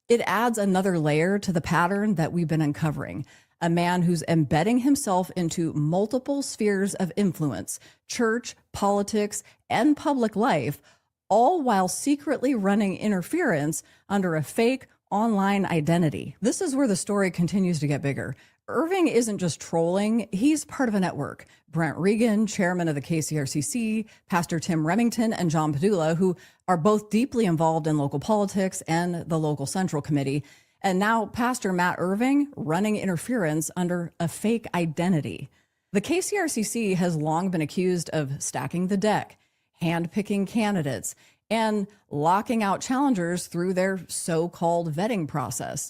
S2: It adds another layer to the pattern that we've been uncovering. A man who's embedding himself into multiple spheres of influence, church, politics, and public life, all while secretly running interference under a fake online identity. This is where the story continues to get bigger. Irving isn't just trolling, he's part of a network. Brent Regan, chairman of the KCRCC, Pastor Tim Remington, and John Padula, who are both deeply involved in local politics and the local central committee. And now Pastor Matt Irving running interference under a fake identity. The KCRCC has long been accused of stacking the deck, handpicking candidates, and locking out challengers through their so-called vetting process.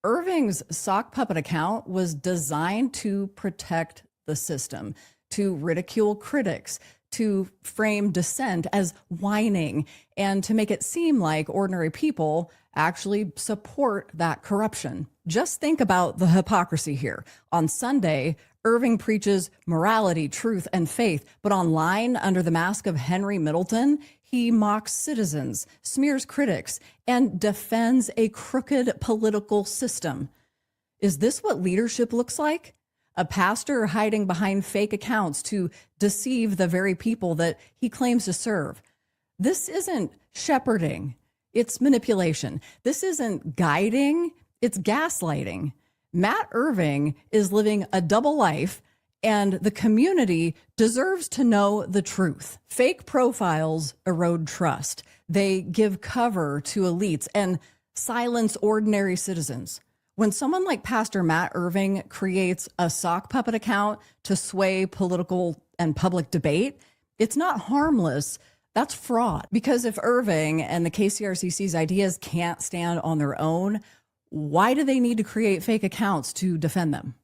S2: Irving's sock puppet account was designed to protect the system, to ridicule critics, to frame dissent as whining, and to make it seem like ordinary people actually support that corruption. Just think about the hypocrisy here. On Sunday, Irving preaches morality, truth, and faith, but online, under the mask of Henry Middleton, he mocks citizens, smears critics, and defends a crooked political system. Is this what leadership looks like? A pastor hiding behind fake accounts to deceive the very people that he claims to serve. This isn't shepherding, it's manipulation. This isn't guiding, it's gaslighting. Matt Irving is living a double life, and the community deserves to know the truth. Fake profiles erode trust. They give cover to elites and silence ordinary citizens. When someone like Pastor Matt Irving creates a sock puppet account to sway political and public debate, it's not harmless. That's fraud. Because if Irving and the KCRCC's ideas can't stand on their own, why do they need to create fake accounts to defend them?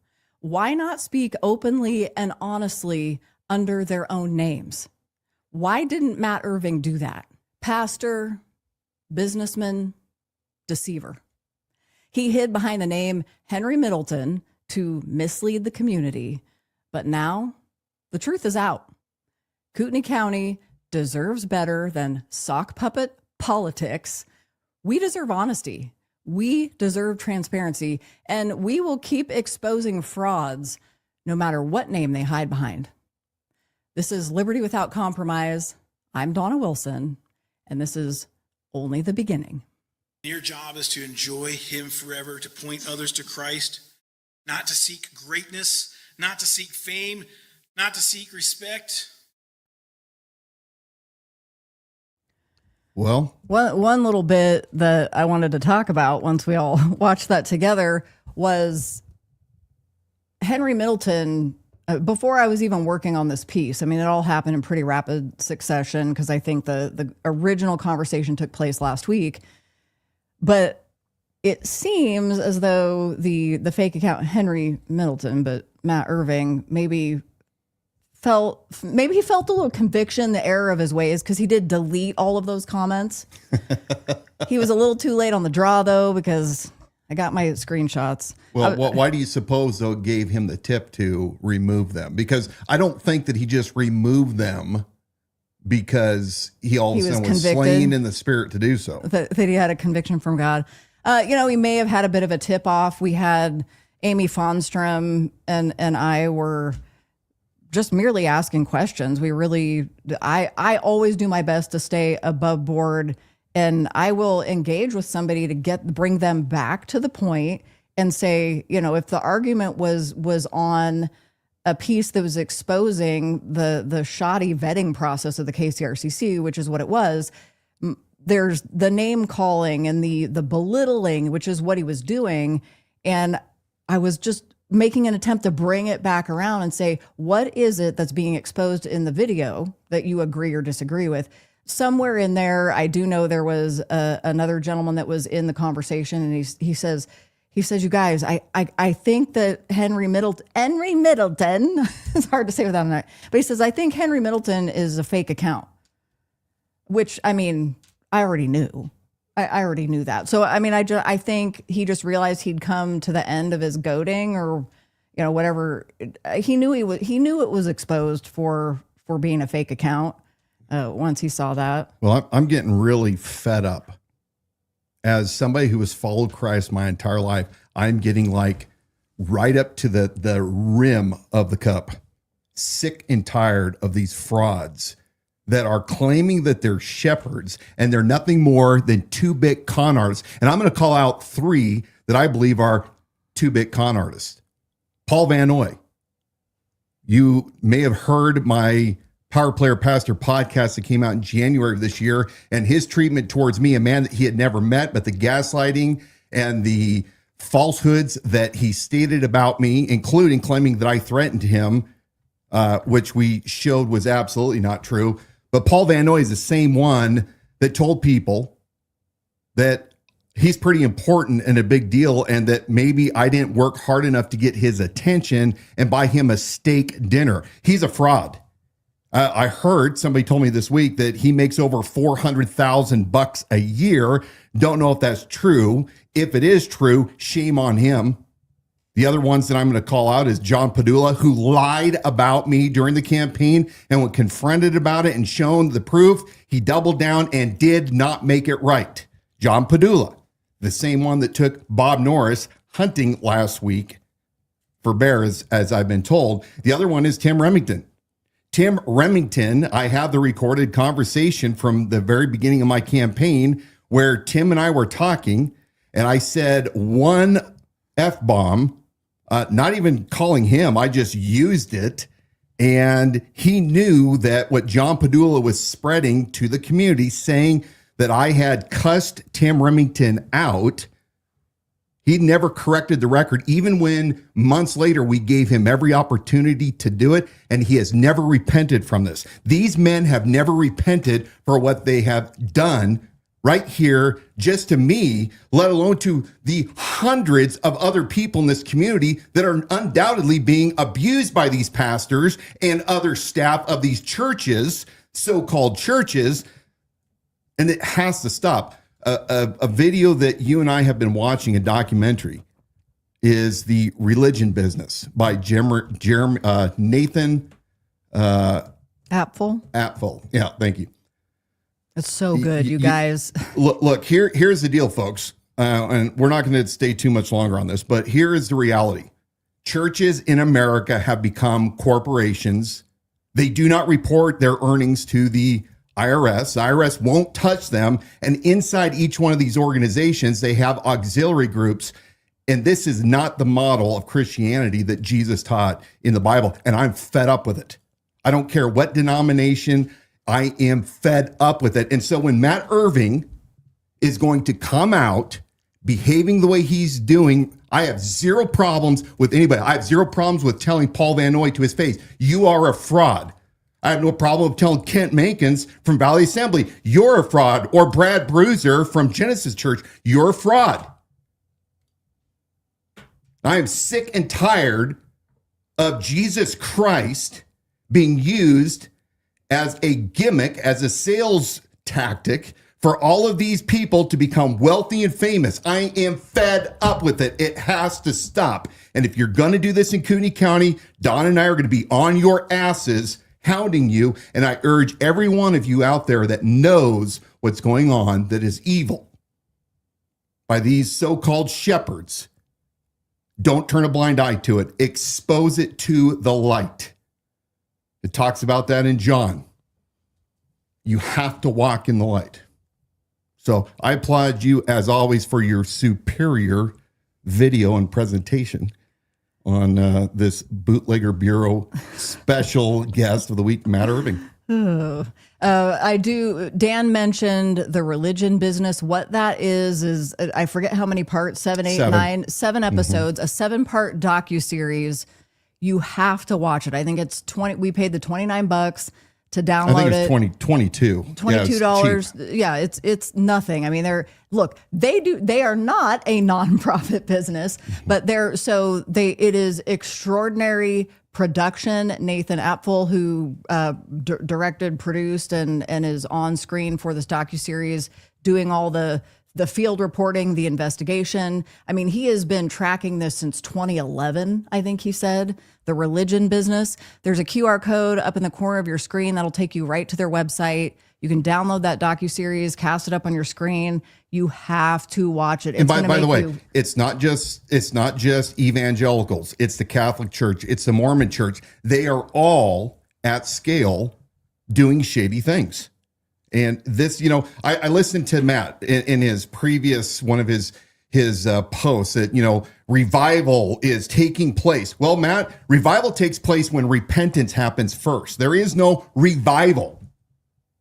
S2: Why not speak openly and honestly under their own names? Why didn't Matt Irving do that? Pastor, businessman, deceiver. He hid behind the name Henry Middleton to mislead the community. But now the truth is out. Kootenai County deserves better than sock puppet politics. We deserve honesty. We deserve transparency, and we will keep exposing frauds no matter what name they hide behind. This is Liberty Without Compromise. I'm Dawna Wilson, and this is only the beginning.
S6: Your job is to enjoy him forever, to point others to Christ, not to seek greatness, not to seek fame, not to seek respect.
S1: Well,
S2: one little bit that I wanted to talk about once we all watched that together was Henry Middleton. Before I was even working on this piece, I mean, it all happened in pretty rapid succession because I think the original conversation took place last week. But it seems as though the fake account Henry Middleton, but Matt Irving, maybe he felt a little conviction, the error of his ways, because he did delete all of those comments. He was a little too late on the draw, though, because I got my screenshots.
S1: Well, why do you suppose, though, it gave him the tip to remove them? Because I don't think that he just removed them because he all of a sudden was slain in the spirit to do so.
S2: That he had a conviction from God. He may have had a bit of a tip off. We had Amy Fonstrom and I were just merely asking questions. I always do my best to stay above board, and I will engage with somebody to bring them back to the point and say, if the argument was on a piece that was exposing the shoddy vetting process of the KCRCC, which is what it was, there's the name calling and the belittling, which is what he was doing. And I was just making an attempt to bring it back around and say, what is it that's being exposed in the video that you agree or disagree with? Somewhere in there, I do know there was another gentleman that was in the conversation, and he says, you guys, I think that Henry Middleton, it's hard to say without an eye, but he says, I think Henry Middleton is a fake account, which, I mean, I already knew. I already knew that. So, I mean, I think he just realized he'd come to the end of his goading, or, whatever. He knew it was exposed for being a fake account once he saw that.
S1: Well, I'm getting really fed up. As somebody who has followed Christ my entire life, I'm getting right up to the rim of the cup, sick and tired of these frauds that are claiming that they're shepherds, and they're nothing more than 2-bit con artists. And I'm going to call out 3 that I believe are 2-bit con artists. Paul Van Noy. You may have heard my Power Player Pastor podcast that came out in January of this year, and his treatment towards me, a man that he had never met, but the gaslighting and the falsehoods that he stated about me, including claiming that I threatened him, which we showed was absolutely not true. But Paul Van Noy is the same one that told people that he's pretty important and a big deal, and that maybe I didn't work hard enough to get his attention and buy him a steak dinner. He's a fraud. I heard somebody told me this week that he makes over $400,000 a year. Don't know if that's true. If it is true, shame on him. The other ones that I'm going to call out is John Padula, who lied about me during the campaign, and when confronted about it and shown the proof, he doubled down and did not make it right. John Padula, the same one that took Bob Norris hunting last week for bears, as I've been told. The other one is Tim Remington. Tim Remington, I have the recorded conversation from the very beginning of my campaign where Tim and I were talking, and I said one F-bomb, not even calling him, I just used it. And he knew that what John Padula was spreading to the community, saying that I had cussed Tim Remington out, he never corrected the record, even when months later we gave him every opportunity to do it, and he has never repented from this. These men have never repented for what they have done right here, just to me, let alone to the hundreds of other people in this community that are undoubtedly being abused by these pastors and other staff of these churches, so-called churches, and it has to stop. a video that you and I have been watching, a documentary, is The Religion Business by Nathan Apfel. Yeah, thank you.
S2: It's so good, you guys.
S1: Look, here's the deal, folks. And we're not going to stay too much longer on this, but here is the reality. Churches in America have become corporations. They do not report their earnings to the IRS. The IRS won't touch them. And inside each one of these organizations, they have auxiliary groups. And this is not the model of Christianity that Jesus taught in the Bible. And I'm fed up with it. I don't care what denomination, I am fed up with it. And so when Matt Irving is going to come out behaving the way he's doing, I have zero problems with anybody. I have zero problems with telling Paul Van Noy to his face, you are a fraud. I have no problem with telling Kent Mankins from Valley Assembly, you're a fraud. Or Brad Bruiser from Genesis Church, you're a fraud. I am sick and tired of Jesus Christ being used as a gimmick, as a sales tactic for all of these people to become wealthy and famous. I am fed up with it. It has to stop. And if you're going to do this in Kootenai County, Don and I are going to be on your asses hounding you. And I urge every one of you out there that knows what's going on that is evil by these so-called shepherds, don't turn a blind eye to it. Expose it to the light. It talks about that in John. You have to walk in the light. So I applaud you, as always, for your superior video and presentation on this Bootlegger Bureau special guest of the week, Matt Irving.
S2: I do. Dan mentioned The Religion Business. What that is I forget how many parts, 7 episodes, a 7-part docuseries. You have to watch it. I think it's 20. We paid the $29 to download it.
S1: I think it's $22.
S2: $22. Yeah, it's nothing. I mean, they are not a nonprofit business, but it is extraordinary production. Nathan Apfel, who directed, produced, and is on screen for this docuseries, doing all the field reporting, the investigation. I mean, he has been tracking this since 2011, I think he said. The Religion Business. There's a QR code up in the corner of your screen that'll take you right to their website. You can download that docuseries, cast it up on your screen. You have to watch it.
S1: And by the way, it's not just evangelicals. It's the Catholic Church. It's the Mormon Church. They are all at scale doing shady things. And this, I listened to Matt in his previous one of his posts that, revival is taking place. Well, Matt, revival takes place when repentance happens first. There is no revival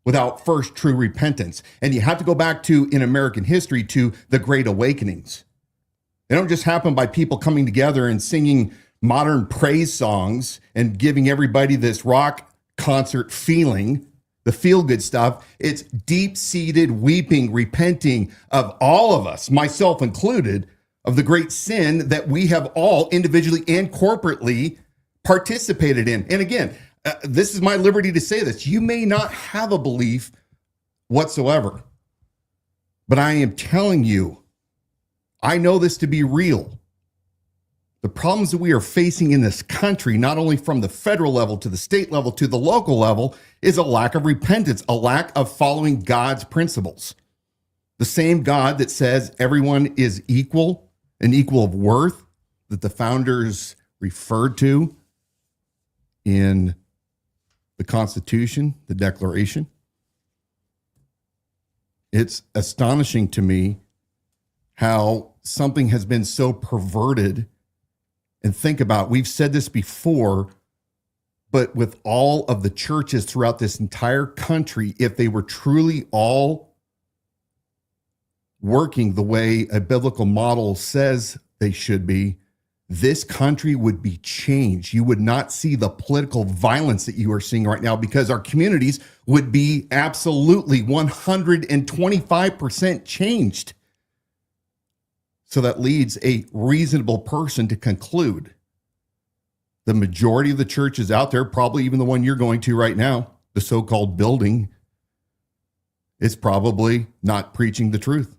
S1: without first true repentance. And you have to go back in American history to the Great Awakenings. They don't just happen by people coming together and singing modern praise songs and giving everybody this rock concert feeling, the feel-good stuff. It's deep-seated weeping, repenting of all of us, myself included, of the great sin that we have all individually and corporately participated in. And again, this is my liberty to say this. You may not have a belief whatsoever, but I am telling you, I know this to be real. The problems that we are facing in this country, not only from the federal level to the state level to the local level, is a lack of repentance, a lack of following God's principles. The same God that says everyone is equal and equal of worth that the founders referred to in the Constitution, the Declaration. It's astonishing to me how something has been so perverted. And think about, we've said this before, but with all of the churches throughout this entire country, if they were truly all working the way a biblical model says they should be, this country would be changed. You would not see the political violence that you are seeing right now, because our communities would be absolutely 125% changed. So that leads a reasonable person to conclude the majority of the churches out there, probably even the one you're going to right now, the so-called building, it's probably not preaching the truth.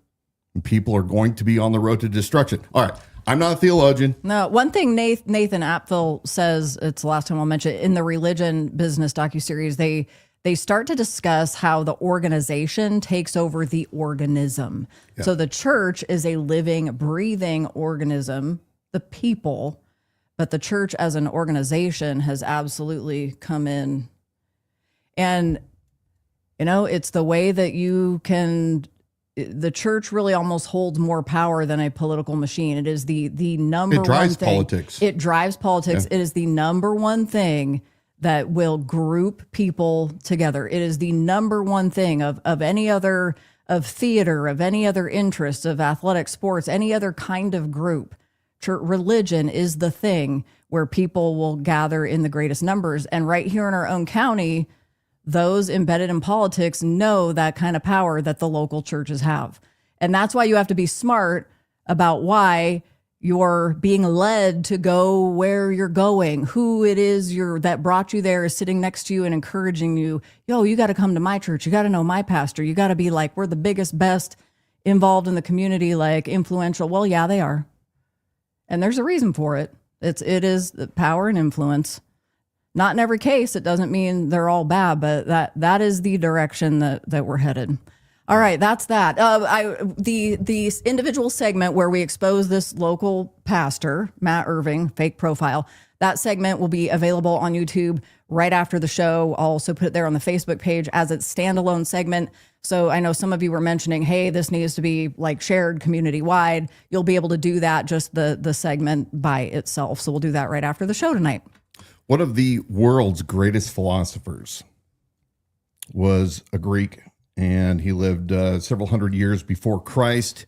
S1: And people are going to be on the road to destruction. All right. I'm not a theologian.
S2: No, one thing Nathan Apfel says, it's the last time I'll mention it, in the Religion Business docuseries, they start to discuss how the organization takes over the organism. Yeah. So the church is a living, breathing organism, the people, but the church as an organization has absolutely come in. And, it's the way that the church really almost holds more power than a political machine. It is the number one thing. It drives
S1: politics.
S2: It drives politics. Yeah. It is the number one thing that will group people together. It is the number one thing of any other, of theater, of any other interest, of athletic sports, any other kind of group. Religion is the thing where people will gather in the greatest numbers. And right here in our own county, those embedded in politics know that kind of power that the local churches have. And that's why you have to be smart about why you're being led to go where you're going. Who it is that brought you there is sitting next to you and encouraging you. Yo, you got to come to my church. You got to know my pastor. You got to be like, we're the biggest, best involved in the community, like influential. Well, yeah, they are. And there's a reason for it. It is the power and influence. Not in every case. It doesn't mean they're all bad, but that is the direction that we're headed. All right, that's that. The individual segment where we expose this local pastor, Matt Irving, fake profile, that segment will be available on YouTube right after the show. I'll also put it there on the Facebook page as its standalone segment. So I know some of you were mentioning, hey, this needs to be like shared community wide. You'll be able to do that, just the segment by itself. So we'll do that right after the show tonight.
S1: One of the world's greatest philosophers was a Greek, and he lived several hundred years before Christ.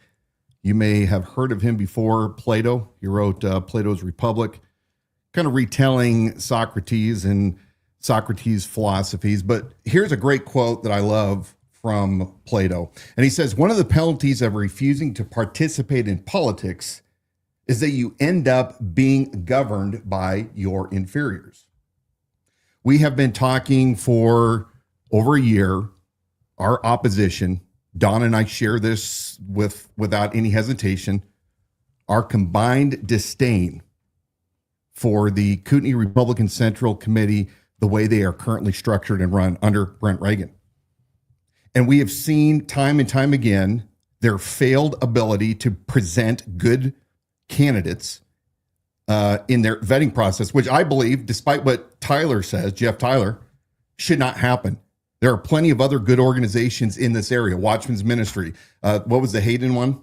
S1: You may have heard of him before, Plato. He wrote Plato's Republic, kind of retelling Socrates and Socrates' philosophies. But here's a great quote that I love from Plato. And he says, one of the penalties of refusing to participate in politics is that you end up being governed by your inferiors. We have been talking for over a year. Our opposition, Don and I share this without any hesitation, our combined disdain for the Kootenai Republican Central Committee, the way they are currently structured and run under Brent Reagan. And we have seen time and time again their failed ability to present good candidates in their vetting process, which I believe, despite what Tyler says, Jeff Tyler, should not happen. There are plenty of other good organizations in this area. Watchman's Ministry. What was the Hayden one?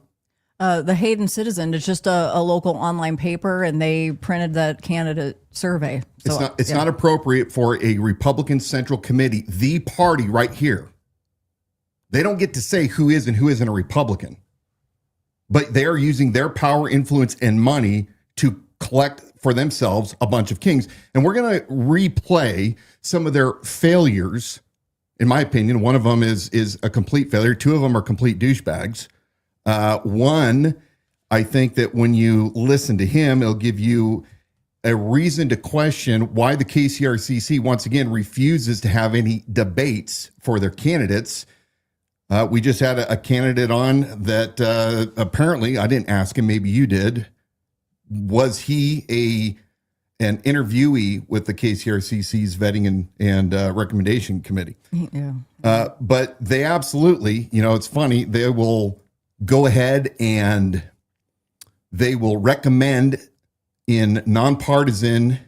S2: The Hayden Citizen. It's just a local online paper, and they printed that candidate survey. So,
S1: it's not appropriate for a Republican Central Committee, the party right here. They don't get to say who is and who isn't a Republican, but they are using their power, influence, and money to collect for themselves a bunch of kings. And we're going to replay some of their failures. In my opinion, one of them is a complete failure. Two of them are complete douchebags. One, I think that when you listen to him, it'll give you a reason to question why the KCRCC, once again, refuses to have any debates for their candidates. We just had a candidate on that apparently, I didn't ask him, maybe you did. Was he an interviewee with the KCRCC's vetting and recommendation committee?
S2: Yeah.
S1: But they absolutely, it's funny, they will go ahead and they will recommend in nonpartisan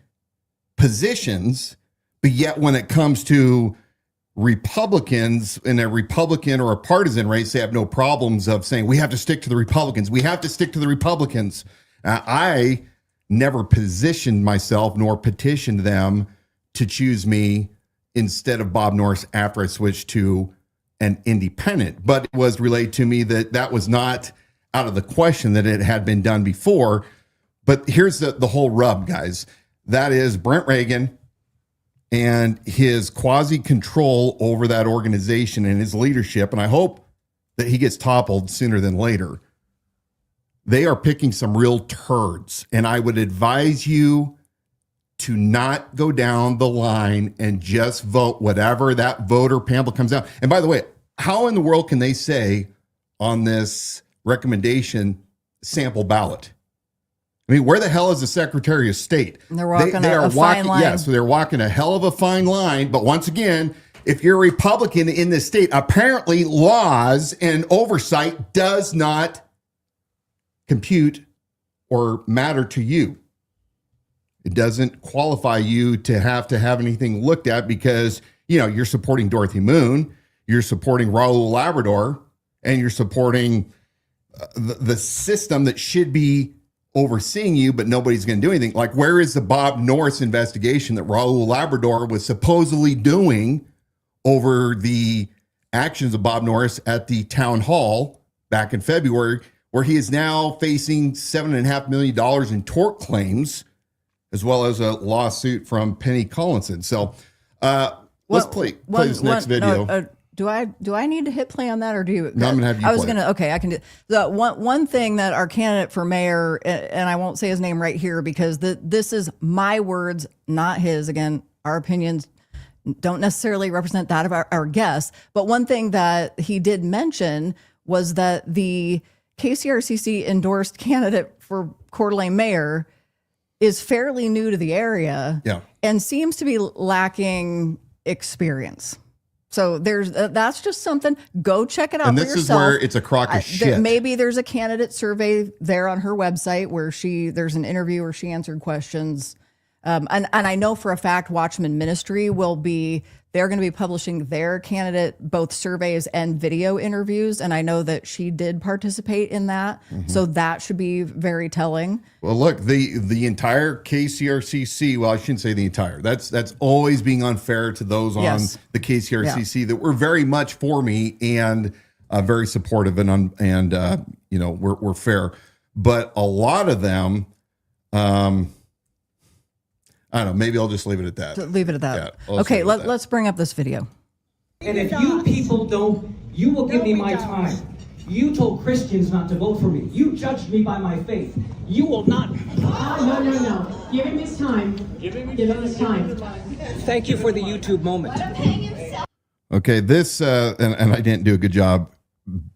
S1: positions, but yet when it comes to Republicans in a Republican or a partisan race, they have no problems of saying, we have to stick to the Republicans. We have to stick to the Republicans. I never positioned myself nor petitioned them to choose me instead of Bob Norris after I switched to an independent. But it was relayed to me that was not out of the question, that it had been done before. But here's the whole rub, guys. That is Brent Reagan and his quasi-control over that organization and his leadership. And I hope that he gets toppled sooner than later. They are picking some real turds. And I would advise you to not go down the line and just vote whatever that voter pamphlet comes out. And by the way, how in the world can they say on this recommendation sample ballot? I mean, where the hell is the Secretary of State?
S2: They're walking a fine line.
S1: Yes, they're walking a hell of a fine line. But once again, if you're a Republican in this state, apparently laws and oversight does not compute or matter to you. It doesn't qualify you to have anything looked at because, you're supporting Dorothy Moon, you're supporting Raul Labrador, and you're supporting the system that should be overseeing you, but nobody's going to do anything. Like, where is the Bob Norris investigation that Raul Labrador was supposedly doing over the actions of Bob Norris at the town hall back in February, where he is now facing $7.5 million in tort claims, as well as a lawsuit from Penny Collinson. So let's play this next video.
S2: Do I need to hit play on that, or do you?
S1: No, I'm gonna have you.
S2: I can do the one thing that our candidate for mayor, and I won't say his name right here because this is my words, not his. Again, our opinions don't necessarily represent that of our guests. But one thing that he did mention was that the KCRCC endorsed candidate for Coeur d'Alene mayor is fairly new to the area, and seems to be lacking experience. So that's just something. Go check it out.
S1: And
S2: for
S1: this
S2: yourself.
S1: is where it's a crock of shit.
S2: Maybe there's a candidate survey there on her website where there's an interview where she answered questions. And I know for a fact Watchman Ministry they're going to be publishing their candidate, both surveys and video interviews. And I know that she did participate in that. Mm-hmm. So that should be very telling.
S1: Well, look, the entire KCRCC, well, I shouldn't say the entire, that's always being unfair to those on the KCRCC that were very much for me and very supportive and we're fair. But a lot of them, I don't know. Maybe I'll just leave it at that.
S2: Leave it at that. Yeah, okay, let's bring up this video.
S7: And if you people don't, you will give me my time. You told Christians not to vote for me. You judged me by my faith. You will not.
S8: No. Give him his time. Give him his time.
S7: Thank you for the YouTube moment.
S1: Okay, this, and I didn't do a good job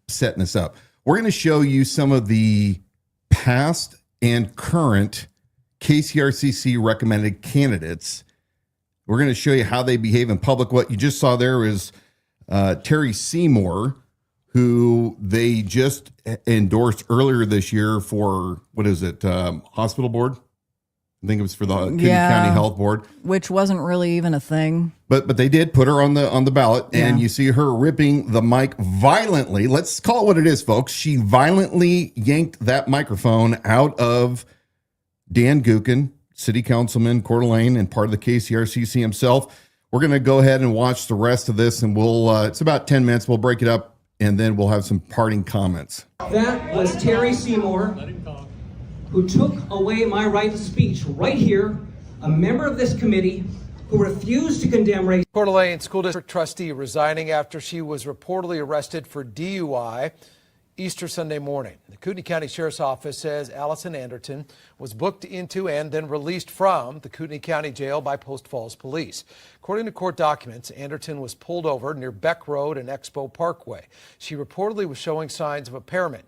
S1: setting this up. We're going to show you some of the past and current KCRCC recommended candidates. We're going to show you how they behave in public. What you just saw there is Terry Seymour, who they just endorsed earlier this year for, hospital board? I think it was for the Kootenai County Health Board.
S2: Which wasn't really even a thing.
S1: But they did put her on the ballot, and you see her ripping the mic violently. Let's call it what it is, folks. She violently yanked that microphone out of Dan Gookin, City Councilman, Coeur d'Alene, and part of the KCRCC himself. We're going to go ahead and watch the rest of this, and it's about 10 minutes. We'll break it up, and then we'll have some parting comments.
S7: That was Terry Seymour, who took away my right of speech right here, a member of this committee who refused to condemn race.
S9: Coeur d'Alene School District trustee resigning after she was reportedly arrested for DUI Easter Sunday morning. The Kootenai County Sheriff's Office says Allison Anderton was booked into and then released from the Kootenai County Jail by Post Falls Police. According to court documents, Anderton was pulled over near Beck Road and Expo Parkway. She reportedly was showing signs of impairment.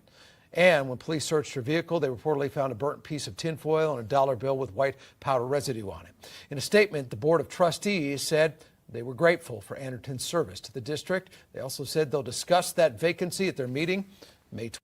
S9: And when police searched her vehicle, they reportedly found a burnt piece of tinfoil and a dollar bill with white powder residue on it. In a statement, the Board of Trustees said they were grateful for Anderton's service to the district. They also said they'll discuss that vacancy at their meeting May 20th.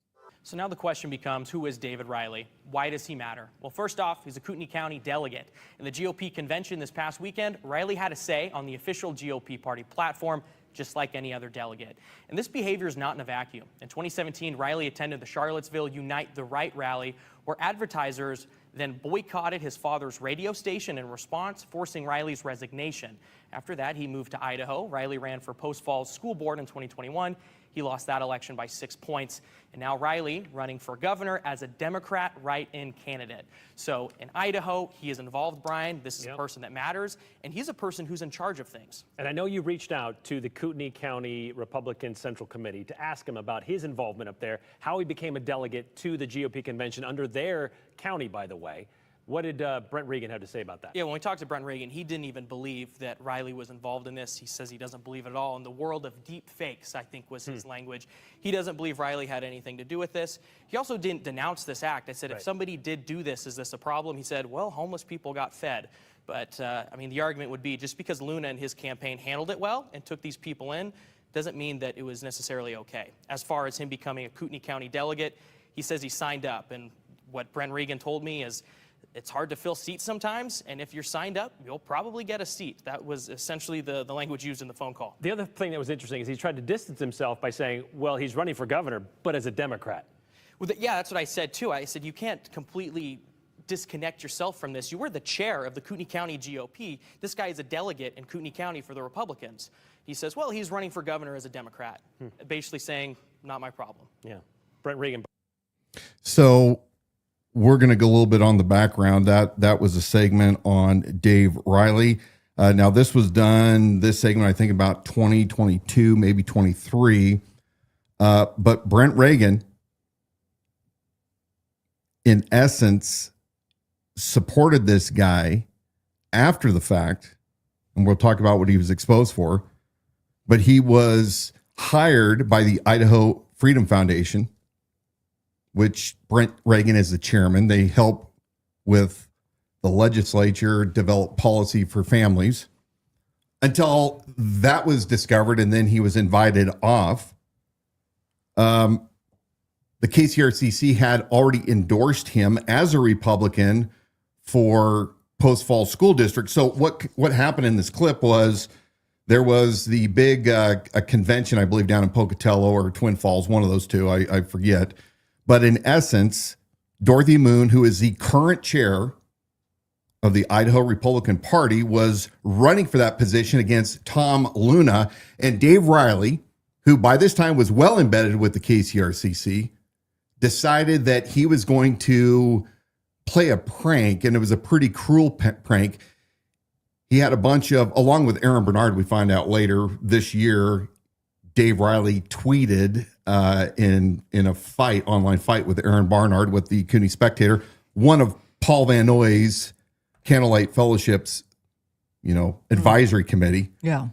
S10: So now the question becomes, who is David Riley? Why does he matter? Well, first off, he's a Kootenai County delegate. In the GOP convention this past weekend, Riley had a say on the official GOP party platform, just like any other delegate. And this behavior is not in a vacuum. In 2017, Riley attended the Charlottesville Unite the Right rally, where advertisers then boycotted his father's radio station in response, forcing Riley's resignation. After that, he moved to Idaho. Riley ran for Post Falls School Board in 2021. He lost that election by 6 points. And now Riley running for governor as a Democrat write-in candidate. So in Idaho, he is involved, Brian. This is a person that matters, and he's a person who's in charge of things.
S11: And I know you reached out to the Kootenai County Republican Central Committee to ask him about his involvement up there, how he became a delegate to the GOP convention under their county, by the way. What did Brent Regan have to say about that?
S10: Yeah, when we talked to Brent Regan, he didn't even believe that Riley was involved in this. He says he doesn't believe it at all. In the world of deep fakes, I think was his language. He doesn't believe Riley had anything to do with this. He also didn't denounce this act. I said, if somebody did do this, is this a problem? He said, well, homeless people got fed. But, I mean, the argument would be just because Luna and his campaign handled it well and took these people in doesn't mean that it was necessarily okay. As far as him becoming a Kootenai County delegate, he says he signed up. And what Brent Regan told me is, it's hard to fill seats sometimes, and if you're signed up, you'll probably get a seat. That was essentially the language used in the phone call.
S11: The other thing that was interesting is he tried to distance himself by saying, well, he's running for governor, but as a Democrat.
S10: Well, yeah, that's what I said, too. I said, you can't completely disconnect yourself from this. You were the chair of the Kootenai County GOP. This guy is a delegate in Kootenai County for the Republicans. He says, well, he's running for governor as a Democrat, basically saying, not my problem.
S11: Yeah. Brent Regan.
S1: So we're going to go a little bit on the background. That was a segment on Dave Riley. Now, this segment, I think about 2022, maybe 23. But Brent Regan, in essence, supported this guy after the fact, and we'll talk about what he was exposed for, but he was hired by the Idaho Freedom Foundation, which Brent Regan is the chairman. They help with the legislature develop policy for families until that was discovered, and then he was invited off. The KCRCC had already endorsed him as a Republican for Post Falls School District. So what happened in this clip was there was the big a convention, I believe, down in Pocatello or Twin Falls, one of those two, I forget. But in essence, Dorothy Moon, who is the current chair of the Idaho Republican Party, was running for that position against Tom Luna. And Dave Riley, who by this time was well embedded with the KCRCC, decided that he was going to play a prank, and it was a pretty cruel prank. He had a bunch of, along with Aaron Bernard, we find out later this year, Dave Riley tweeted in a online fight with Aaron Barnard with the Kootenai Spectator, one of Paul Van Noy's Candlelight Fellowship's, advisory committee.
S2: Yeah.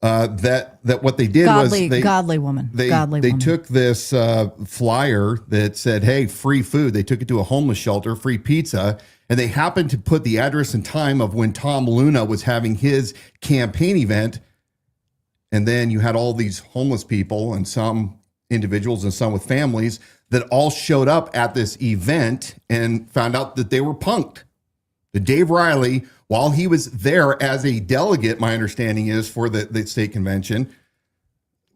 S1: That what they did was
S2: godly woman.
S1: They took this flyer that said, hey, free food. They took it to a homeless shelter, free pizza. And they happened to put the address and time of when Tom Luna was having his campaign event. And then you had all these homeless people and some individuals and some with families that all showed up at this event and found out that they were punked. The Dave Riley, while he was there as a delegate, my understanding is, for the state convention,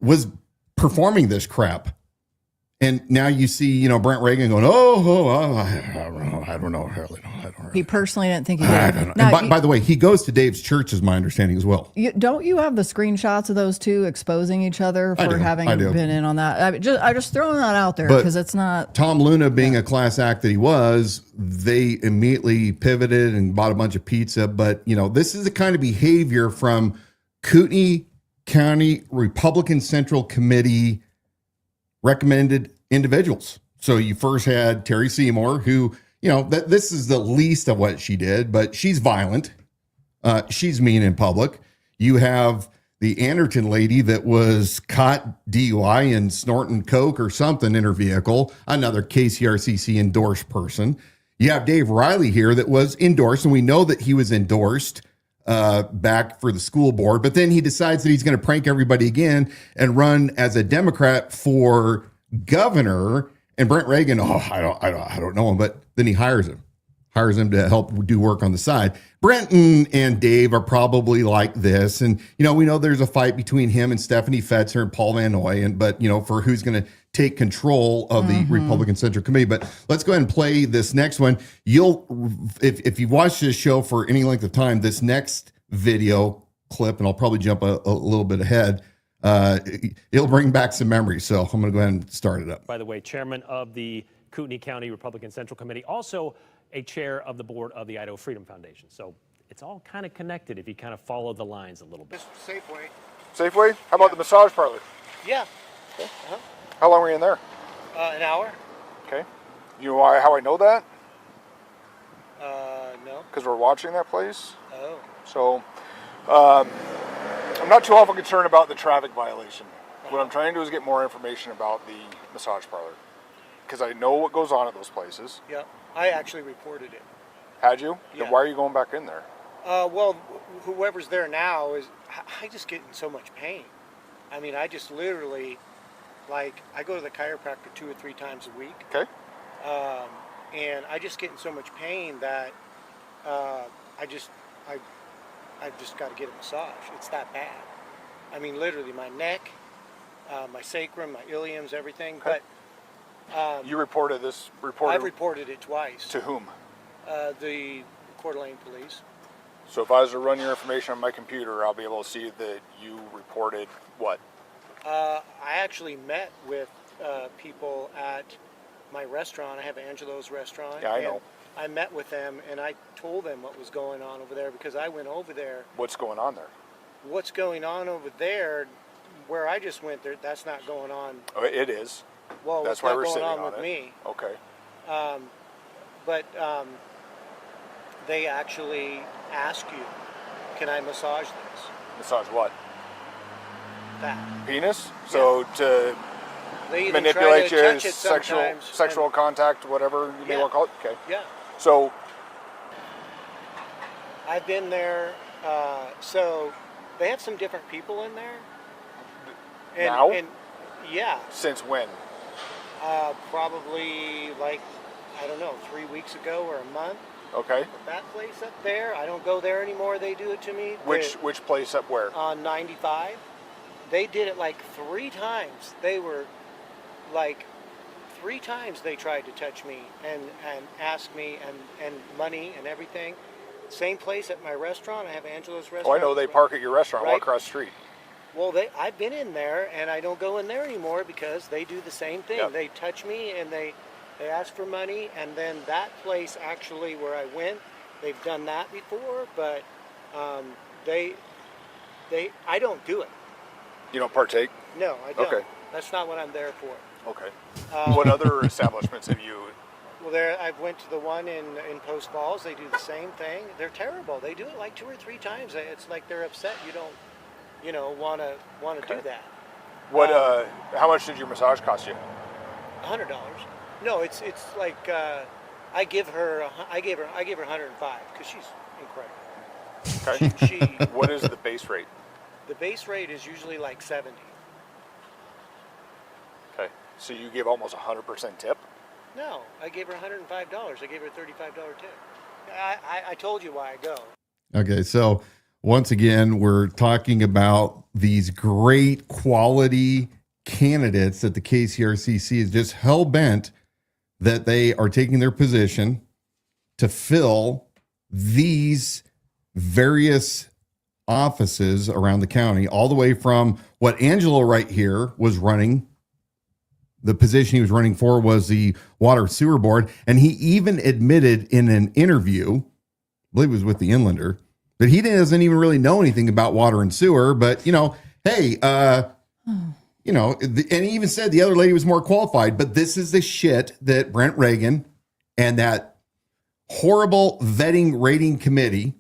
S1: was performing this crap. And now you see, Brent Regan going, I don't know.
S2: He personally didn't think he did.
S1: I don't know.
S2: Now,
S1: and by the way, he goes to Dave's church, is my understanding as well.
S2: Don't you have the screenshots of those two exposing each other for having been in on that? I just throwing that out there because it's not.
S1: Tom Luna, being a class act that he was, they immediately pivoted and bought a bunch of pizza. But, this is the kind of behavior from Kootenai County Republican Central Committee recommended individuals. So you first had Terry Seymour, who, this is the least of what she did, but she's violent. She's mean in public. You have the Anderton lady that was caught DUI and snorting coke or something in her vehicle, another KCRCC endorsed person. You have Dave Riley here that was endorsed, and we know that he was endorsed back for the school board, but then he decides that he's going to prank everybody again and run as a Democrat for governor. And Brent Regan, I don't know him, but then he hires him to help do work on the side. Brent and Dave are probably like this. And, we know there's a fight between him and Stephanie Fetzer and Paul Van Noy, but for who's going to take control of the Republican Central Committee. But let's go ahead and play this next one. If you've watched this show for any length of time, this next video clip, and I'll probably jump a little bit ahead, it'll bring back some memories. So I'm going to go ahead and start it up.
S11: By the way, chairman of the Kootenai County Republican Central Committee, also a chair of the board of the Idaho Freedom Foundation. So it's all kind of connected if you kind of follow the lines a little bit.
S12: Safeway? How about the massage parlor?
S13: Yeah.
S12: Okay. How long were you in there?
S13: An hour.
S12: Okay. You know how I know that?
S13: No.
S12: Because we're watching that place.
S13: Oh.
S12: So, I'm not too awful concerned about the traffic violation. What I'm trying to do is get more information about the massage parlor. Because I know what goes on at those places.
S13: Yeah. I actually reported it.
S12: Had you?
S13: Yeah.
S12: Then why are you going back in there?
S13: Well, whoever's there now I just get in so much pain. I mean, I just literally, like, I go to the chiropractor 2 or 3 times a week.
S12: Okay.
S13: And I just get in so much pain that I've just got to get a massage. It's that bad. I mean, literally, my neck, my sacrum, my iliums, everything.
S12: Okay.
S13: But
S12: you reported this?
S13: I've reported it twice.
S12: To whom?
S13: The Coeur d'Alene police.
S12: So if I was to run your information on my computer, I'll be able to see that you reported what?
S13: I actually met with people at my restaurant. I have Angelo's restaurant.
S12: Yeah, I know.
S13: I met with them and I told them what was going on over there because I went over there.
S12: What's going on there?
S13: What's going on over there, where I just went there, that's not going on.
S12: Oh, it is.
S13: Well,
S12: that's
S13: it's
S12: why
S13: not
S12: we're
S13: going
S12: sitting
S13: on with
S12: it.
S13: me.
S12: Okay.
S13: But they actually ask you, can I massage this?
S12: Massage what?
S13: That.
S12: Penis? So to
S13: they even
S12: manipulate
S13: try to
S12: you,
S13: touch it
S12: sexual contact, whatever you may want to call it? Okay.
S13: Yeah.
S12: So
S13: I've been there, so they have some different people in there. And,
S12: now?
S13: And, yeah.
S12: Since when?
S13: Probably like, I don't know, 3 weeks ago or a month.
S12: Okay.
S13: That place up there, I don't go there anymore. They do it to me.
S12: Which place up where?
S13: On 95. They did it like 3 times. They were like 3 times they tried to touch me and ask me and money and everything. Same place at my restaurant. I have Angelo's restaurant.
S12: Oh, I know. They park at your restaurant,
S13: right?
S12: Walk across the street.
S13: Well, I've been in there and I don't go in there anymore because they do the same thing.
S12: Yep.
S13: They touch me and they ask for money, and then that place actually where I went, they've done that before, but I don't do it.
S12: You don't partake?
S13: No, I don't.
S12: Okay.
S13: That's not what I'm there for.
S12: Okay. What other establishments have you?
S13: Well, I went to the one in Post Falls. They do the same thing. They're terrible. They do it like 2 or 3 times. It's like they're upset you don't, want to do that.
S12: What? How much did your massage cost you?
S13: $100. No, it's like I gave her 105 because she's incredible.
S12: Okay.
S13: She
S12: What is the base rate?
S13: The base rate is usually like 70.
S12: Okay. So you give almost 100% tip?
S13: No, I gave her $105. I gave her a $35 tip. I told you why I go.
S1: Okay, so once again, we're talking about these great quality candidates that the KCRCC is just hell-bent that they are taking their position to fill these various offices around the county, all the way from what Angelo right here was running. The position he was running for was the Water Sewer Board. And he even admitted in an interview, I believe it was with the Inlander, that he doesn't even really know anything about water and sewer. But, hey, and he even said the other lady was more qualified. But this is the shit that Brent Reagan and that horrible vetting rating committee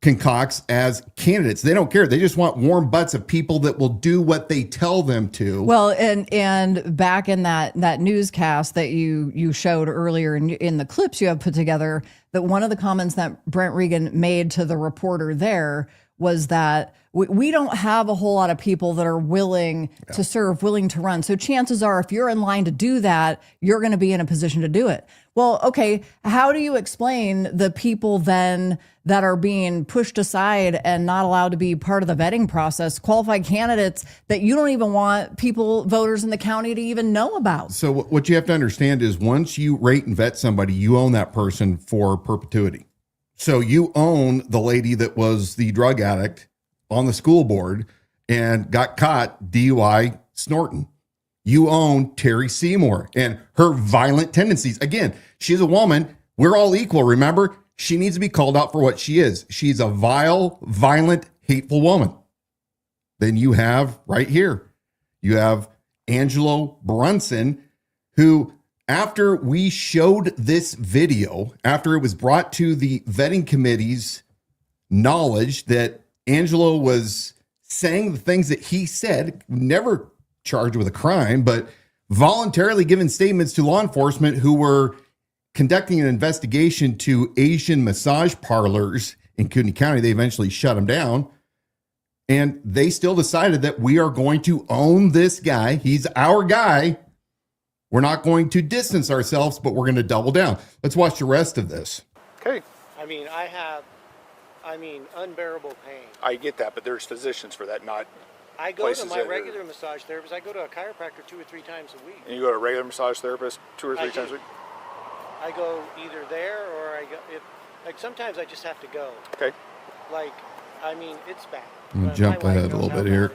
S1: concocts as candidates. They don't care. They just want warm butts of people that will do what they tell them to.
S2: Well, and back in that newscast that you showed earlier in the clips you have put together, that one of the comments that Brent Reagan made to the reporter there was that we don't have a whole lot of people that are willing to serve, willing to run. So chances are, if you're in line to do that, you're going to be in a position to do it. Well, okay, how do you explain the people then that are being pushed aside and not allowed to be part of the vetting process, qualified candidates that you don't even want voters in the county to even know about?
S1: So what you have to understand is once you rate and vet somebody, you own that person for perpetuity. So you own the lady that was the drug addict on the school board and got caught DUI snorting. You own Terry Seymour and her violent tendencies. Again, she's a woman. We're all equal. Remember, she needs to be called out for what she is. She's a vile, violent, hateful woman. Then you have right here, you have Angelo Brunson, who after we showed this video, after it was brought to the vetting committee's knowledge that Angelo was saying the things that he said, never charged with a crime, but voluntarily giving statements to law enforcement who were conducting an investigation to Asian massage parlors in Kootenai County. They eventually shut him down. And they still decided that we are going to own this guy. He's our guy. We're not going to distance ourselves, but we're going to double down. Let's watch the rest of this.
S12: Okay.
S13: I mean, unbearable pain.
S12: I get that, but there's physicians for that, not
S13: I go
S12: places
S13: to my
S12: that
S13: regular massage therapist. I go to a chiropractor 2 or 3 times a week.
S12: And you go to a regular massage therapist 2 or 3 times a week?
S13: I go either there or I go, sometimes I just have to go.
S12: Okay.
S13: It's bad.
S1: I'm gonna jump ahead a little bit here.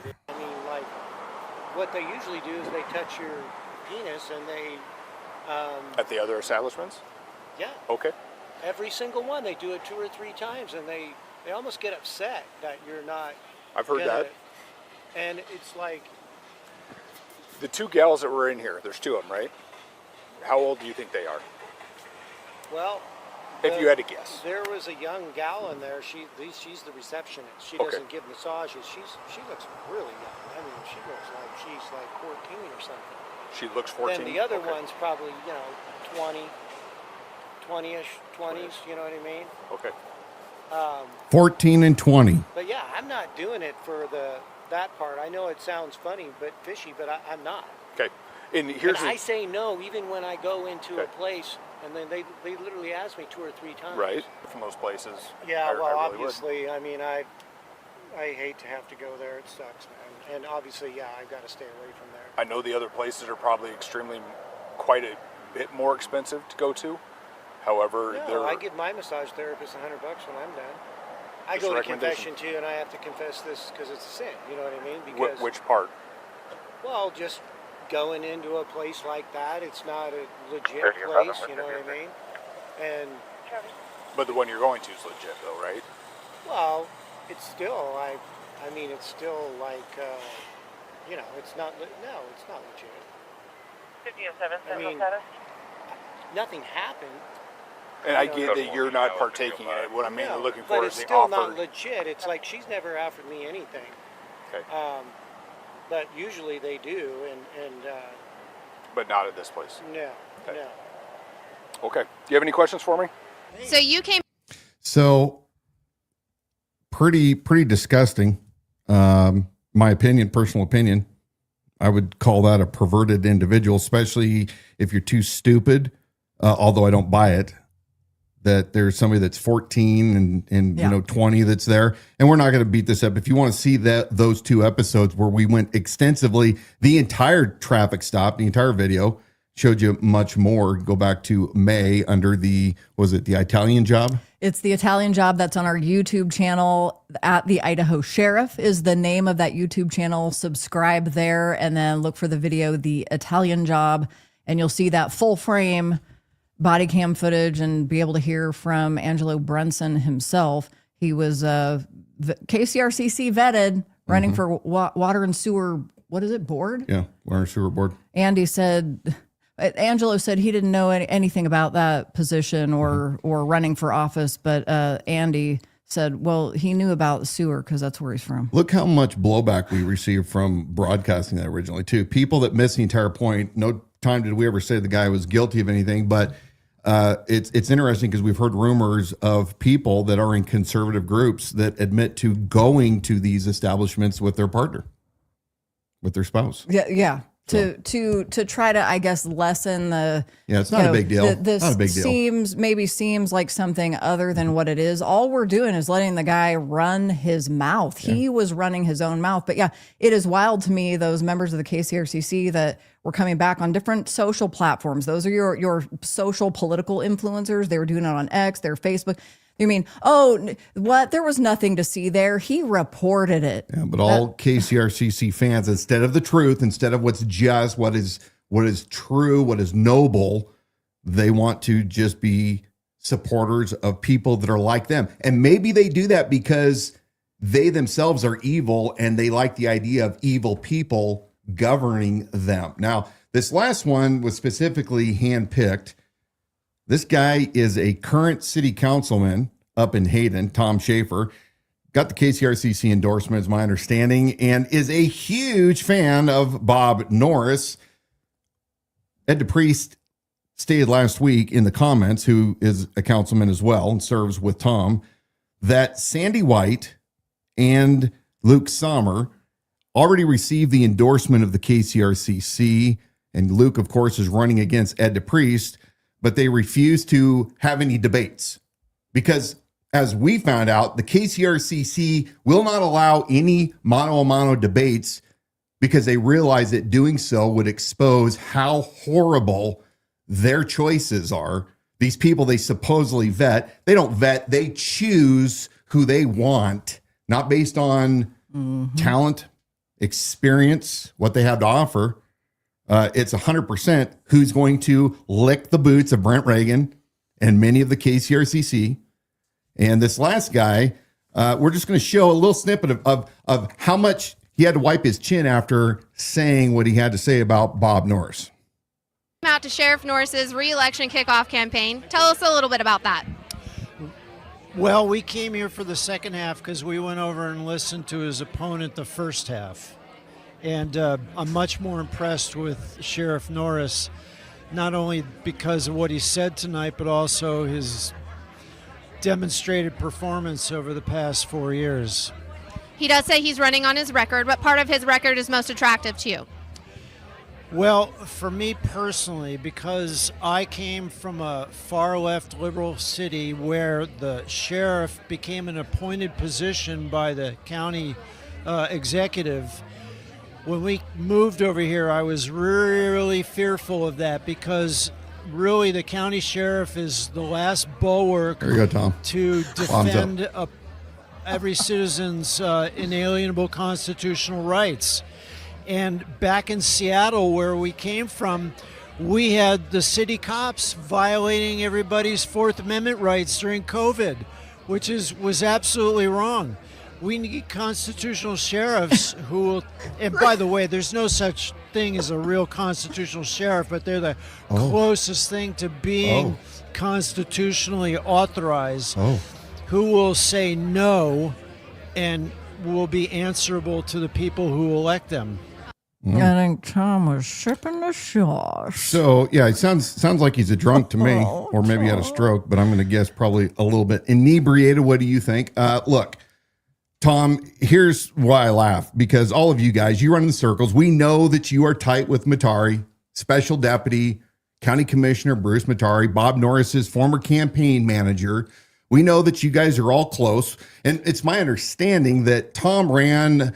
S13: What they usually do is they touch your penis and they...
S12: At the other establishments?
S13: Yeah.
S12: Okay.
S13: Every single one, they do it 2 or 3 times, and they almost get upset that you're not...
S12: I've heard that.
S13: And it's like...
S12: The 2 gals that were in here, there's 2 of them, right? How old do you think they are?
S13: Well...
S12: If you had to guess.
S13: There was a young gal in there. She's the receptionist. She doesn't give massages. She looks really young. She looks like she's like 14 or something.
S12: She looks 14?
S13: Then the other one's probably, 20-ish, 20s, you know what I mean?
S12: Okay.
S1: 14 and 20.
S13: But yeah, I'm not doing it for that part. I know it sounds funny, but fishy, but I'm not.
S12: Okay. And
S13: I say no even when I go into a place, and then they literally ask me 2 or 3 times.
S12: Right, from those places.
S13: Yeah, well,
S12: really
S13: obviously, would. I hate to have to go there. It sucks, man. And obviously, yeah, I've got to stay away from there.
S12: I know the other places are probably quite a bit more expensive to go to. However,
S13: I give my massage therapist $100 when I'm done. I go to confession too, and I have to confess this because it's a sin. You know what I mean? Because
S12: which part?
S13: Well, just going into a place like that, it's not a legit place. You know what I mean? And
S12: but the one you're going to is legit, though, right?
S13: Well, it's still it's still like it's not. No, it's not legit.
S14: 5007
S13: nothing happened.
S12: And I get that you're not partaking in it. What I'm mainly looking for is the offer.
S13: But it's still not legit. It's like she's never offered me anything.
S12: Okay.
S13: But usually they do, and
S12: but not at this place.
S13: No.
S12: Okay. No. Okay. Do you have any questions for me?
S14: So you came.
S1: So pretty disgusting. My opinion, personal opinion. I would call that a perverted individual, especially if you're too stupid. Although I don't buy it, that there's somebody that's 14 and 20 that's there, and we're not going to beat this up. If you want to see those 2 episodes where we went extensively, the entire traffic stop, the entire video showed you much more. Go back to May under the Italian Job?
S2: It's the Italian Job that's on our YouTube channel. At the Idaho Sheriff is the name of that YouTube channel. Subscribe there and then look for the video, The Italian Job, and you'll see that full frame body cam footage and be able to hear from Angelo Brunson himself. He was KCRCC vetted, running for water and sewer, what is it, board?
S1: Yeah, water and sewer board.
S2: Angelo said he didn't know anything about that position or running for office, but Andy said, well, he knew about the sewer because that's where he's from.
S1: Look how much blowback we received from broadcasting that originally, too. People that missed the entire point. No time did we ever say the guy was guilty of anything, but it's interesting because we've heard rumors of people that are in conservative groups that admit to going to these establishments with their partner, with their spouse.
S2: Yeah. To try to, I guess, lessen the...
S1: Yeah, it's not a big deal. Not a big deal.
S2: Seems like something other than what it is. All we're doing is letting the guy run his mouth. Yeah. He was running his own mouth. But yeah, it is wild to me, those members of the KCRCC that were coming back on different social platforms. Those are your social political influencers. They were doing it on X, their Facebook. You mean, oh, what? There was nothing to see there. He reported it.
S1: Yeah, but all KCRCC fans, instead of the truth, instead of what's just, what is true, what is noble, they want to just be supporters of people that are like them. And maybe they do that because they themselves are evil and they like the idea of evil people governing them. Now, This last one was specifically handpicked. This guy is a current city councilman up in Hayden, Tom Shafer. Got the KCRCC endorsement, is my understanding, and is a huge fan of Bob Norris. Ed DePriest stated last week in the comments, who is a councilman as well and serves with Tom, that Sandy White and Luke Sommer already received the endorsement of the KCRCC. And Luke, of course, is running against Ed DePriest, but they refuse to have any debates because, as we found out, the KCRCC will not allow any mano-a-mano debates because they realize that doing so would expose how horrible their choices are. These people they supposedly vet, they don't vet, they choose who they want, not based on talent, experience, what they have to offer. It's 100% who's going to lick the boots of Brent Reagan and many of the KCRCC. And this last guy, we're just going to show a little snippet of how much he had to wipe his chin after saying what he had to say about Bob Norris.
S14: Out to Sheriff Norris's re-election kickoff campaign. Tell us a little bit about that.
S15: Well, we came here for the second half because we went over and listened to his opponent the first half. And I'm much more impressed with Sheriff Norris, not only because of what he said tonight, but also his demonstrated performance over the past 4 years.
S14: He does say he's running on his record. What part of his record is most attractive to you?
S15: Well, for me personally, because I came from a far-left liberal city where the sheriff became an appointed position by the county executive. When we moved over here, I was really fearful of that because really the county sheriff is the last bulwark
S1: there you go, Tom.
S15: To defend every citizen's inalienable constitutional rights. And back in Seattle, where we came from, we had the city cops violating everybody's Fourth Amendment rights during COVID, which was absolutely wrong. We need constitutional sheriffs who will, and by the way, there's no such thing as a real constitutional sheriff, but they're the closest thing to being constitutionally authorized, who will say no and will be answerable to the people who elect them.
S2: I think Tom was sipping the sauce.
S1: So, yeah, it sounds like he's a drunk to me, or maybe he had a stroke, but I'm going to guess probably a little bit inebriated. What do you think? Look, Tom, here's why I laugh, because all of you guys, you run in circles. We know that you are tight with Matari, Special Deputy, County Commissioner Bruce Matari, Bob Norris's former campaign manager. We know that you guys are all close. And it's my understanding that Tom ran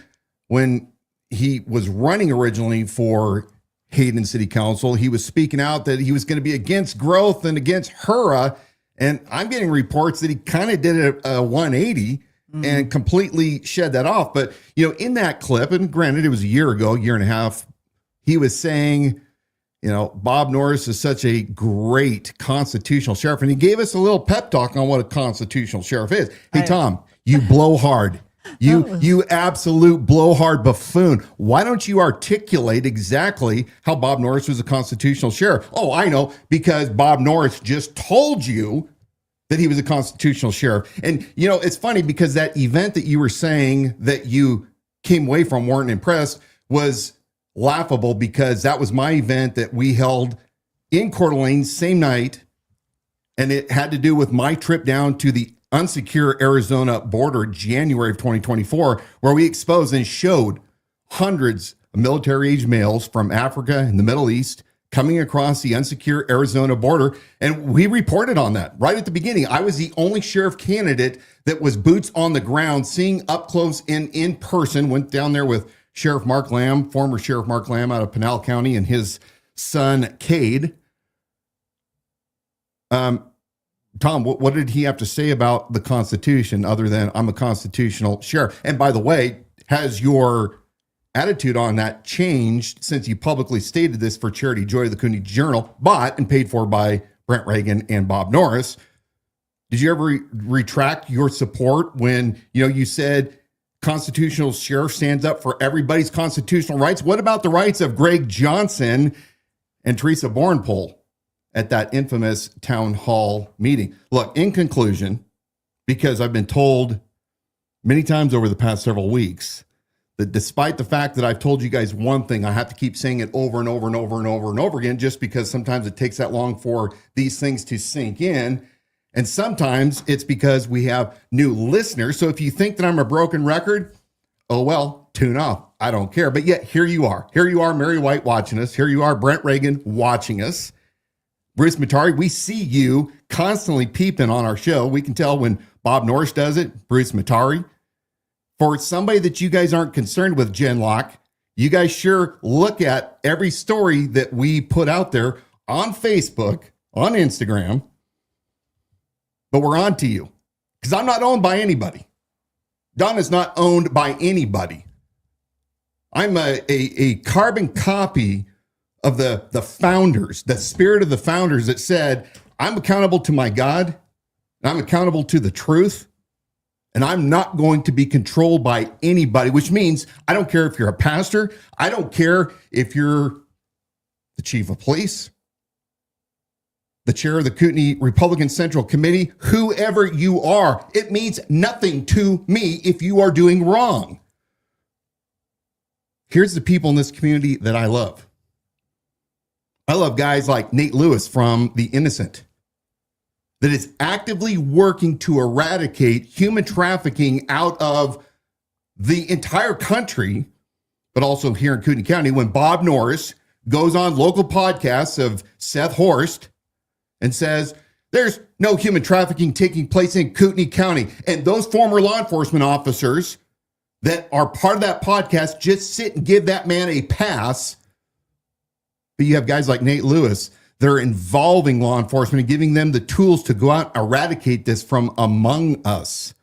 S1: when he was running originally for Hayden City Council. He was speaking out that he was going to be against growth and against HURA. And I'm getting reports that he kind of did a 180 and completely shed that off. But, you know, in that clip, and granted, it was a year ago, year and a half, he was saying, you know, Bob Norris is such a great constitutional sheriff. And he gave us a little pep talk on what a constitutional sheriff is. Hey, Tom, you blow hard. You absolute blowhard buffoon. Why don't you articulate exactly how Bob Norris was a constitutional sheriff? Oh, I know, because Bob Norris just told you that he was a constitutional sheriff. And, you know, it's funny because that event that you were saying that you came away from, weren't impressed, was laughable because that was my event that we held in Coeur d'Alene same night. And it had to do with my trip down to the unsecure Arizona border, January of 2024, where we exposed and showed hundreds of military-age males from Africa and the Middle East coming across the unsecure Arizona border. And we reported on that right at the beginning. I was the only sheriff candidate that was boots on the ground, seeing up close and in person. Went down there with Sheriff Mark Lamb, former Sheriff Mark Lamb out of Pinal County, and his son, Cade. Tom, what did he have to say about the Constitution other than I'm a constitutional sheriff? And by the way, has your attitude on that changed since you publicly stated this for Charity Joy of the Kootenai Journal, bought and paid for by Brent Reagan and Bob Norris? Did you ever retract your support when, you know, you said constitutional sheriff stands up for everybody's constitutional rights? What about the rights of Greg Johnson and Teresa Bornpole at that infamous town hall meeting. Look, in conclusion, because I've been told many times over the past several weeks that despite the fact that I've told you guys one thing, I have to keep saying it over and over and over and over and over again, just because sometimes it takes that long for these things to sink in. And sometimes it's because we have new listeners. So if you think that I'm a broken record, oh, well, tune off. I don't care. But yet here you are. Here you are, Mary White watching us. Here you are, Brent Reagan watching us. Bruce Matari, we see you constantly peeping on our show. We can tell when Bob Norris does it, Bruce Matari. For somebody that you guys aren't concerned with, Jen Locke, you guys sure look at every story that we put out there on Facebook, on Instagram. But we're on to you because I'm not owned by anybody. Donna's not owned by anybody. I'm a carbon copy of the founders, the spirit of the founders that said, I'm accountable to my God, and I'm accountable to the truth, and I'm not going to be controlled by anybody, which means I don't care if you're a pastor. I don't care if you're the chief of police, the chair of the Kootenai Republican Central Committee, whoever you are. It means nothing to me if you are doing wrong. Here's the people in this community that I love. I love guys like Nate Lewis from The Innocent, that is actively working to eradicate human trafficking out of the entire country, but also here in Kootenai County. When Bob Norris goes on local podcasts of Seth Horst and says, there's no human trafficking taking place in Kootenai County. And those former law enforcement officers that are part of that podcast just sit and give that man a pass. But you have guys like Nate Lewis that are involving law enforcement and giving them the tools to go out and eradicate this from among us.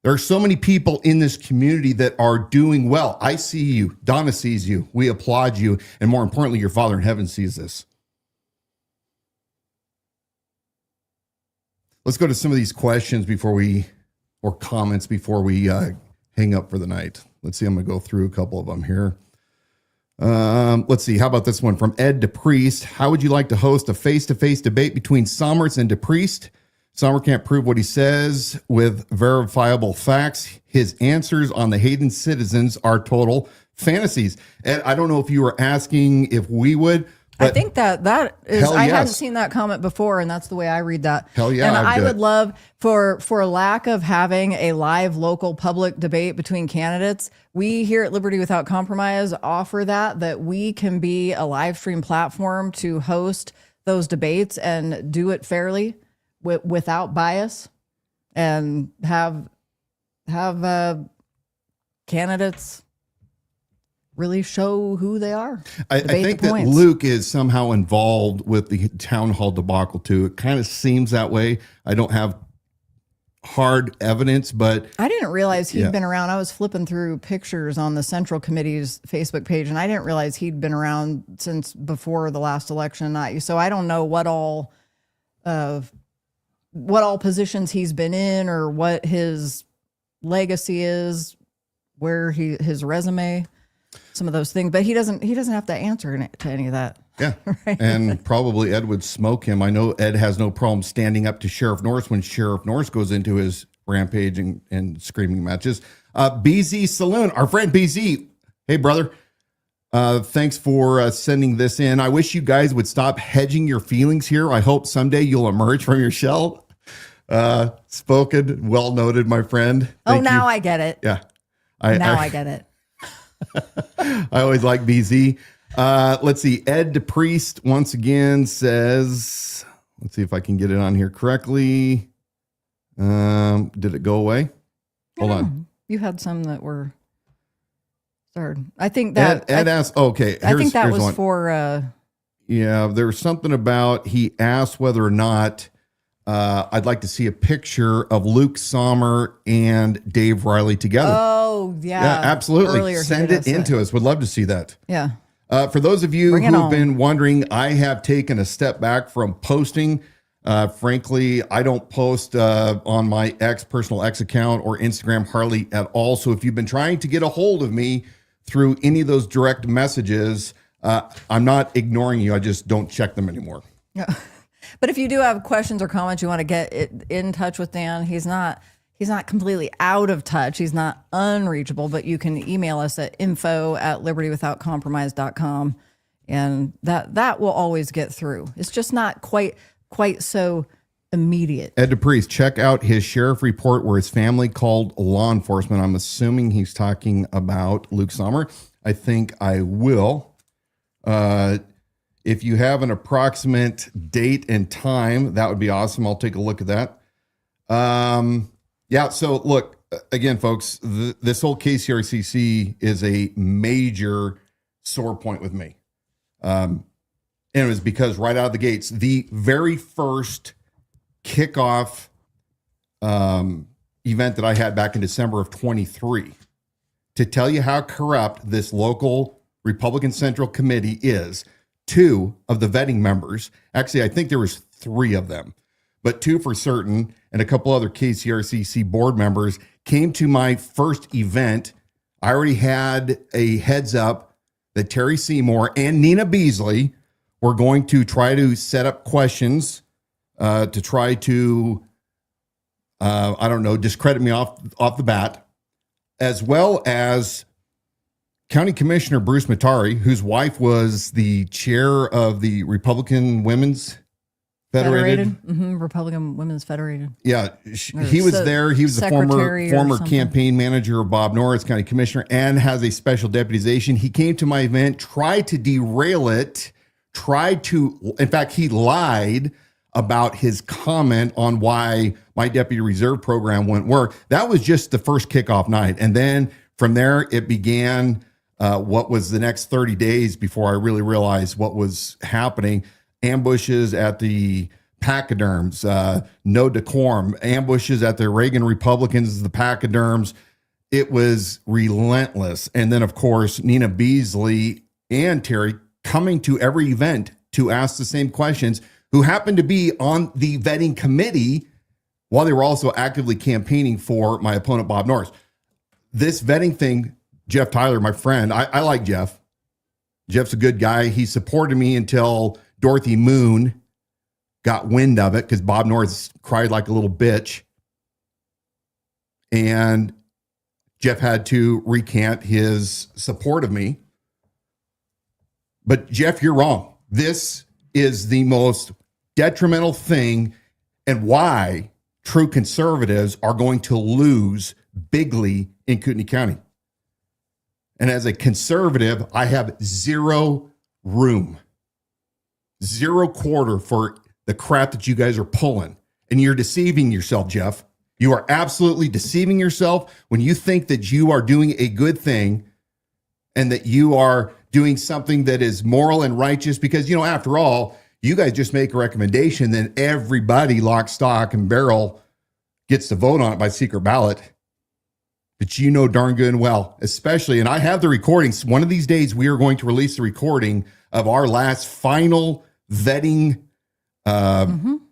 S1: There are so many people in this community that are doing well. I see you. Donna sees you. We applaud you. And more importantly, your Father in heaven sees this. Let's go to some of these questions or comments before we hang up for the night. Let's see. I'm going to go through a couple of them here. Let's see. How about this one from Ed DePriest? How would you like to host a face-to-face debate between Somers and DePriest? Somers can't prove what he says with verifiable facts. His answers on the Hayden citizens are total fantasies. Ed, I don't know if you were asking if we would.
S2: I think that is, I hadn't seen that comment before, and that's the way I read that.
S1: Hell yeah.
S2: And I would love, for lack of having a live local public debate between candidates, we here at Liberty Without Compromise offer that we can be a live stream platform to host those debates and do it fairly without bias and have candidates really show who they are.
S1: I think that Luke is somehow involved with the town hall debacle too. It kind of seems that way. I don't have hard evidence, but
S2: I didn't realize he'd been around. I was flipping through pictures on the Central Committee's Facebook page, and I didn't realize he'd been around since before the last election. So I don't know what all positions he's been in or what his legacy is, where his resume. Some of those things, but he doesn't have to answer to any of that.
S1: Yeah.
S2: Right?
S1: And probably Ed would smoke him. I know Ed has no problem standing up to Sheriff Norris when Sheriff Norris goes into his rampage and screaming matches. BZ Saloon, our friend BZ. Hey, brother. Thanks for sending this in. I wish you guys would stop hedging your feelings here. I hope someday you'll emerge from your shell. Spoken, well noted, my friend.
S2: Thank you. I get it.
S1: Yeah.
S2: I get it.
S1: I always like BZ. Let's see. Ed DePriest once again says, let's see if I can get it on here correctly. Did it go away? Hold on.
S2: You had some that were started. I think that
S1: Ed asked, okay.
S2: I think that was
S1: one.
S2: For
S1: yeah, there was something about, he asked whether or not I'd like to see a picture of Luke Sommer and Dave Riley together.
S2: Oh, yeah.
S1: Yeah, absolutely.
S2: Earlier
S1: Send it into us. Would love to see that.
S2: Yeah.
S1: For those of you who've been wondering, I have taken a step back from posting. Frankly, I don't post on my personal X account or Instagram hardly at all. So if you've been trying to get a hold of me through any of those direct messages, I'm not ignoring you. I just don't check them anymore.
S2: Yeah. But if you do have questions or comments, you want to get in touch with Dan. He's not completely out of touch. He's not unreachable, but you can email us at info@libertywithoutcompromise.com, and that will always get through. It's just not quite so immediate.
S1: Ed DePriest, check out his sheriff report where his family called law enforcement. I'm assuming he's talking about Luke Sommer. I think I will. If you have an approximate date and time, that would be awesome. I'll take a look at that. Yeah, so look, again, folks, this whole KCRCC is a major sore point with me. And it was because right out of the gates, the very first kickoff event that I had back in December of 23, to tell you how corrupt this local Republican Central Committee is, 2 of the vetting members, actually, I think there was 3 of them, but 2 for certain, and a couple other KCRCC board members came to my first event. I already had a heads up that Terry Seymour and Nina Beasley were going to try to set up questions to try to, discredit me off the bat, as well as County Commissioner Bruce Matari, whose wife was the chair of the Republican Women's Federated.
S2: Republican Women's Federated.
S1: Yeah, he was there. He was the former campaign manager of Bob Norris, County Commissioner, and has a special deputization. He came to my event, tried to derail it, in fact, he lied about his comment on why my deputy reserve program wouldn't work. That was just the first kickoff night. And then from there, it began what was the next 30 days before I really realized what was happening. Ambushes at the pachyderms, no decorum, ambushes at the Reagan Republicans, the pachyderms. It was relentless. And then, of course, Nina Beasley and Terry coming to every event to ask the same questions, who happened to be on the vetting committee while they were also actively campaigning for my opponent, Bob Norris. This vetting thing, Jeff Tyler, my friend, I like Jeff. Jeff's a good guy. He supported me until Dorothy Moon got wind of it because Bob Norris cried like a little bitch. And Jeff had to recant his support of me. But Jeff, you're wrong. This is the most detrimental thing, and why true conservatives are going to lose bigly in Kootenai County. And as a conservative, I have zero room, zero quarter for the crap that you guys are pulling. And you're deceiving yourself, Jeff. You are absolutely deceiving yourself when you think that you are doing a good thing and that you are doing something that is moral and righteous, because, after all, you guys just make a recommendation, then everybody, lock, stock, and barrel, gets to vote on it by secret ballot. But you know darn good and well, especially, and I have the recordings. One of these days, we are going to release the recording of our last final vetting.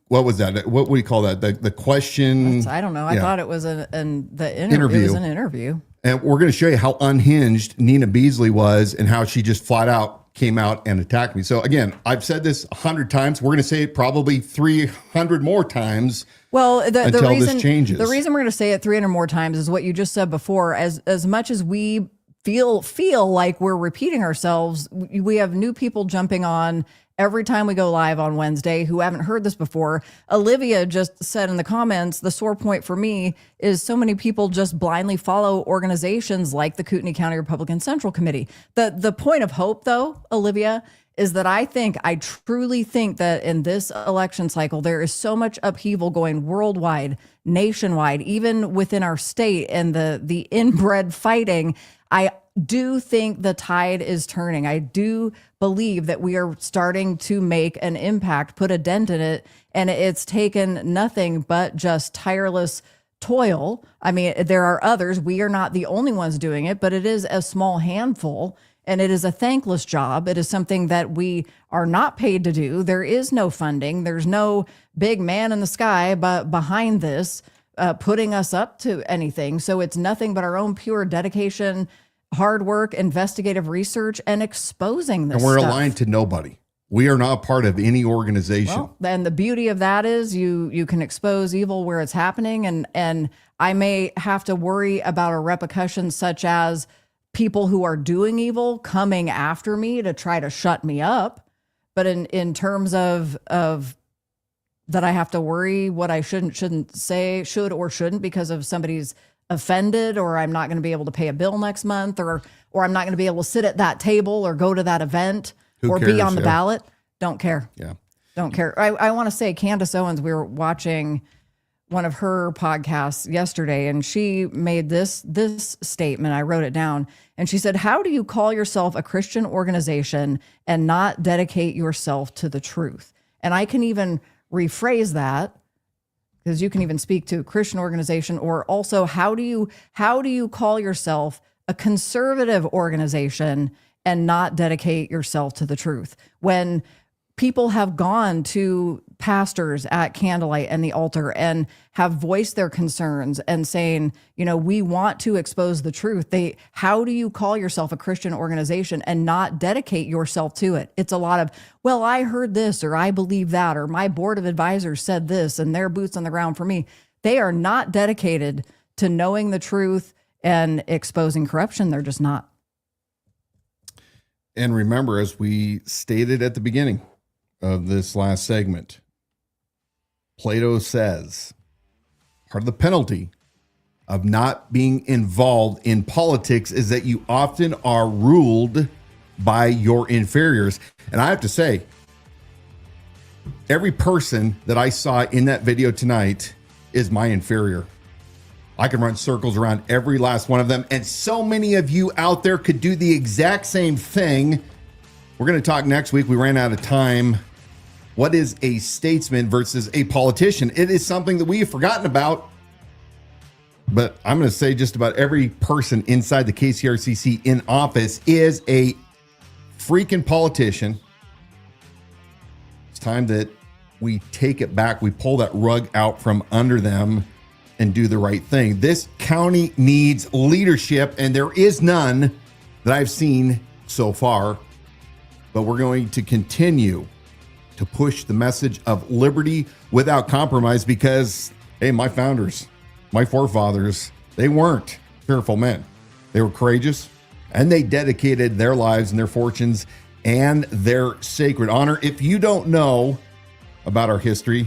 S1: What was that? What do you call that? The question?
S2: I don't know. I thought it was the interview. It was an interview.
S1: And we're going to show you how unhinged Nina Beasley was and how she just flat out came out and attacked me. So again, I've said this 100 times. We're going to say it probably 300 more times.
S2: Well, the reason
S1: this changes.
S2: The reason we're going to say it 300 more times is what you just said before. As much as we feel like we're repeating ourselves, we have new people jumping on every time we go live on Wednesday who haven't heard this before. Olivia just said in the comments, the sore point for me is so many people just blindly follow organizations like the Kootenai County Republican Central Committee. The point of hope, though, Olivia, is that I truly think that in this election cycle, there is so much upheaval going worldwide, nationwide, even within our state, and the inbred fighting. I do think the tide is turning. I do believe that we are starting to make an impact, put a dent in it, and it's taken nothing but just tireless toil. I mean, there are others. We are not the only ones doing it, but it is a small handful, and it is a thankless job. It is something that we are not paid to do. There is no funding. There's no big man in the sky but behind this putting us up to anything. So it's nothing but our own pure dedication, hard work, investigative research, and exposing this
S1: And we're
S2: stuff.
S1: aligned to nobody. We are not part of any organization.
S2: Well, then the beauty of that is you can expose evil where it's happening, and I may have to worry about a repercussion such as people who are doing evil coming after me to try to shut me up. But in terms of that, I have to worry what I shouldn't say, should or shouldn't, because of somebody's offended, or I'm not going to be able to pay a bill next month, or I'm not going to be able to sit at that table or go to that event. Or be on the ballot. Don't care.
S1: Yeah.
S2: Don't care. I want to say Candace Owens, we were watching one of her podcasts yesterday, and she made this statement. I wrote it down. And she said, how do you call yourself a Christian organization and not dedicate yourself to the truth? And I can even rephrase that, because you can even speak to a Christian organization, or also how do you call yourself a conservative organization and not dedicate yourself to the truth? When people have gone to pastors at candlelight and the altar and have voiced their concerns and saying, we want to expose the truth. How do you call yourself a Christian organization and not dedicate yourself to it? It's a lot of, well, I heard this, or I believe that, or my board of advisors said this, and their boots on the ground for me. They are not dedicated to knowing the truth and exposing corruption. They're just not.
S1: And remember, as we stated at the beginning of this last segment, Plato says part of the penalty of not being involved in politics is that you often are ruled by your inferiors. And I have to say, every person that I saw in that video tonight is my inferior. I can run circles around every last one of them. And so many of you out there could do the exact same thing. We're going to talk next week. We ran out of time. What is a statesman versus a politician? It is something that we have forgotten about. But I'm going to say just about every person inside the KCRCC in office is a freaking politician. It's time that we take it back. We pull that rug out from under them and do the right thing. This county needs leadership, and there is none that I've seen so far. But we're going to continue to push the message of liberty without compromise, because, hey, my founders, my forefathers, they weren't fearful men. They were courageous, and they dedicated their lives and their fortunes and their sacred honor. If you don't know about our history,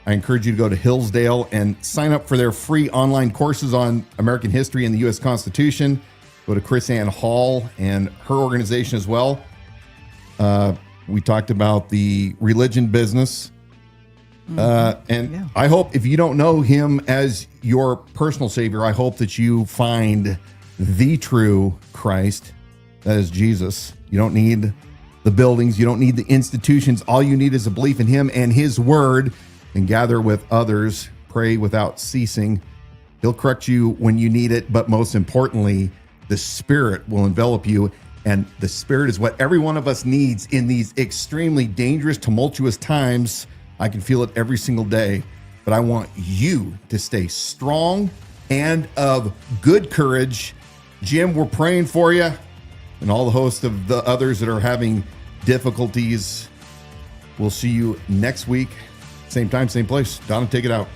S1: I encourage you to go to Hillsdale and sign up for their free online courses on American history and the U.S. Constitution. Go to Chris Ann Hall and her organization as well. We talked about the religion business. I hope, if you don't know him as your personal savior, I hope that you find the true Christ. That is Jesus. You don't need the buildings. You don't need the institutions. All you need is a belief in him and his word, and gather with others, pray without ceasing. He'll correct you when you need it, but most importantly, the Spirit will envelop you. And the Spirit is what every one of us needs in these extremely dangerous, tumultuous times. I can feel it every single day, but I want you to stay strong and of good courage. Jim, we're praying for you, and all the hosts of the others that are having difficulties. We'll see you next week. Same time, same place. Donna, take it out.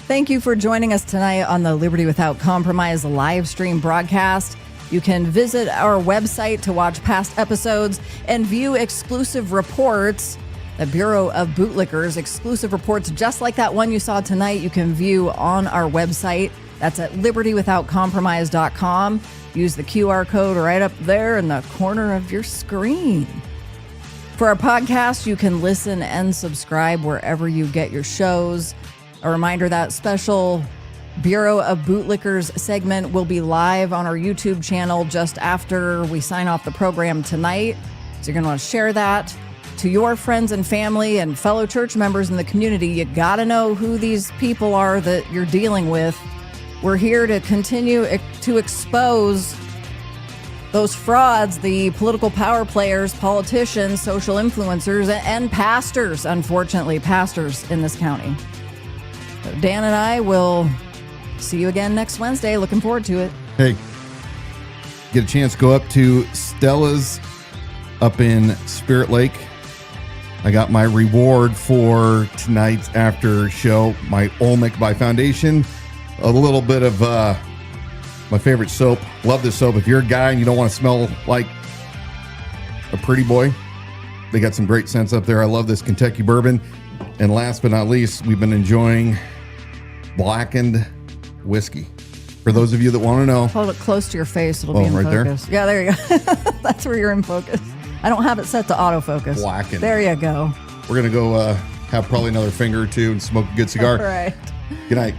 S2: Thank you for joining us tonight on the Liberty Without Compromise live stream broadcast. You can visit our website to watch past episodes and view exclusive reports. The Bureau of Bootlickers, exclusive reports just like that one you saw tonight, you can view on our website. That's at libertywithoutcompromise.com. Use the QR code right up there in the corner of your screen. For our podcast, you can listen and subscribe wherever you get your shows. A reminder that special Bureau of Bootlickers segment will be live on our YouTube channel just after we sign off the program tonight. So you're going to want to share that to your friends and family and fellow church members in the community. You got to know who these people are that you're dealing with. We're here to continue to expose those frauds, the political power players, politicians, social influencers, and pastors, unfortunately, pastors in this county. So Dan and I will see you again next Wednesday. Looking forward to it.
S1: Hey, get a chance, go up to Stella's up in Spirit Lake. I got my reward for tonight's after show, my Olmec by Foundation. A little bit of my favorite soap. Love this soap. If you're a guy and you don't want to smell like a pretty boy, they got some great scents up there. I love this Kentucky bourbon. And last but not least, we've been enjoying blackened whiskey. For those of you that want to know.
S2: Hold it close to your face. It'll be in
S1: right
S2: focus. Yeah, there you go. That's where you're in focus. I don't have it set to autofocus.
S1: Blackened.
S2: There you go.
S1: We're going to go have probably another finger or two and smoke a good cigar.
S2: All right.
S1: Good night.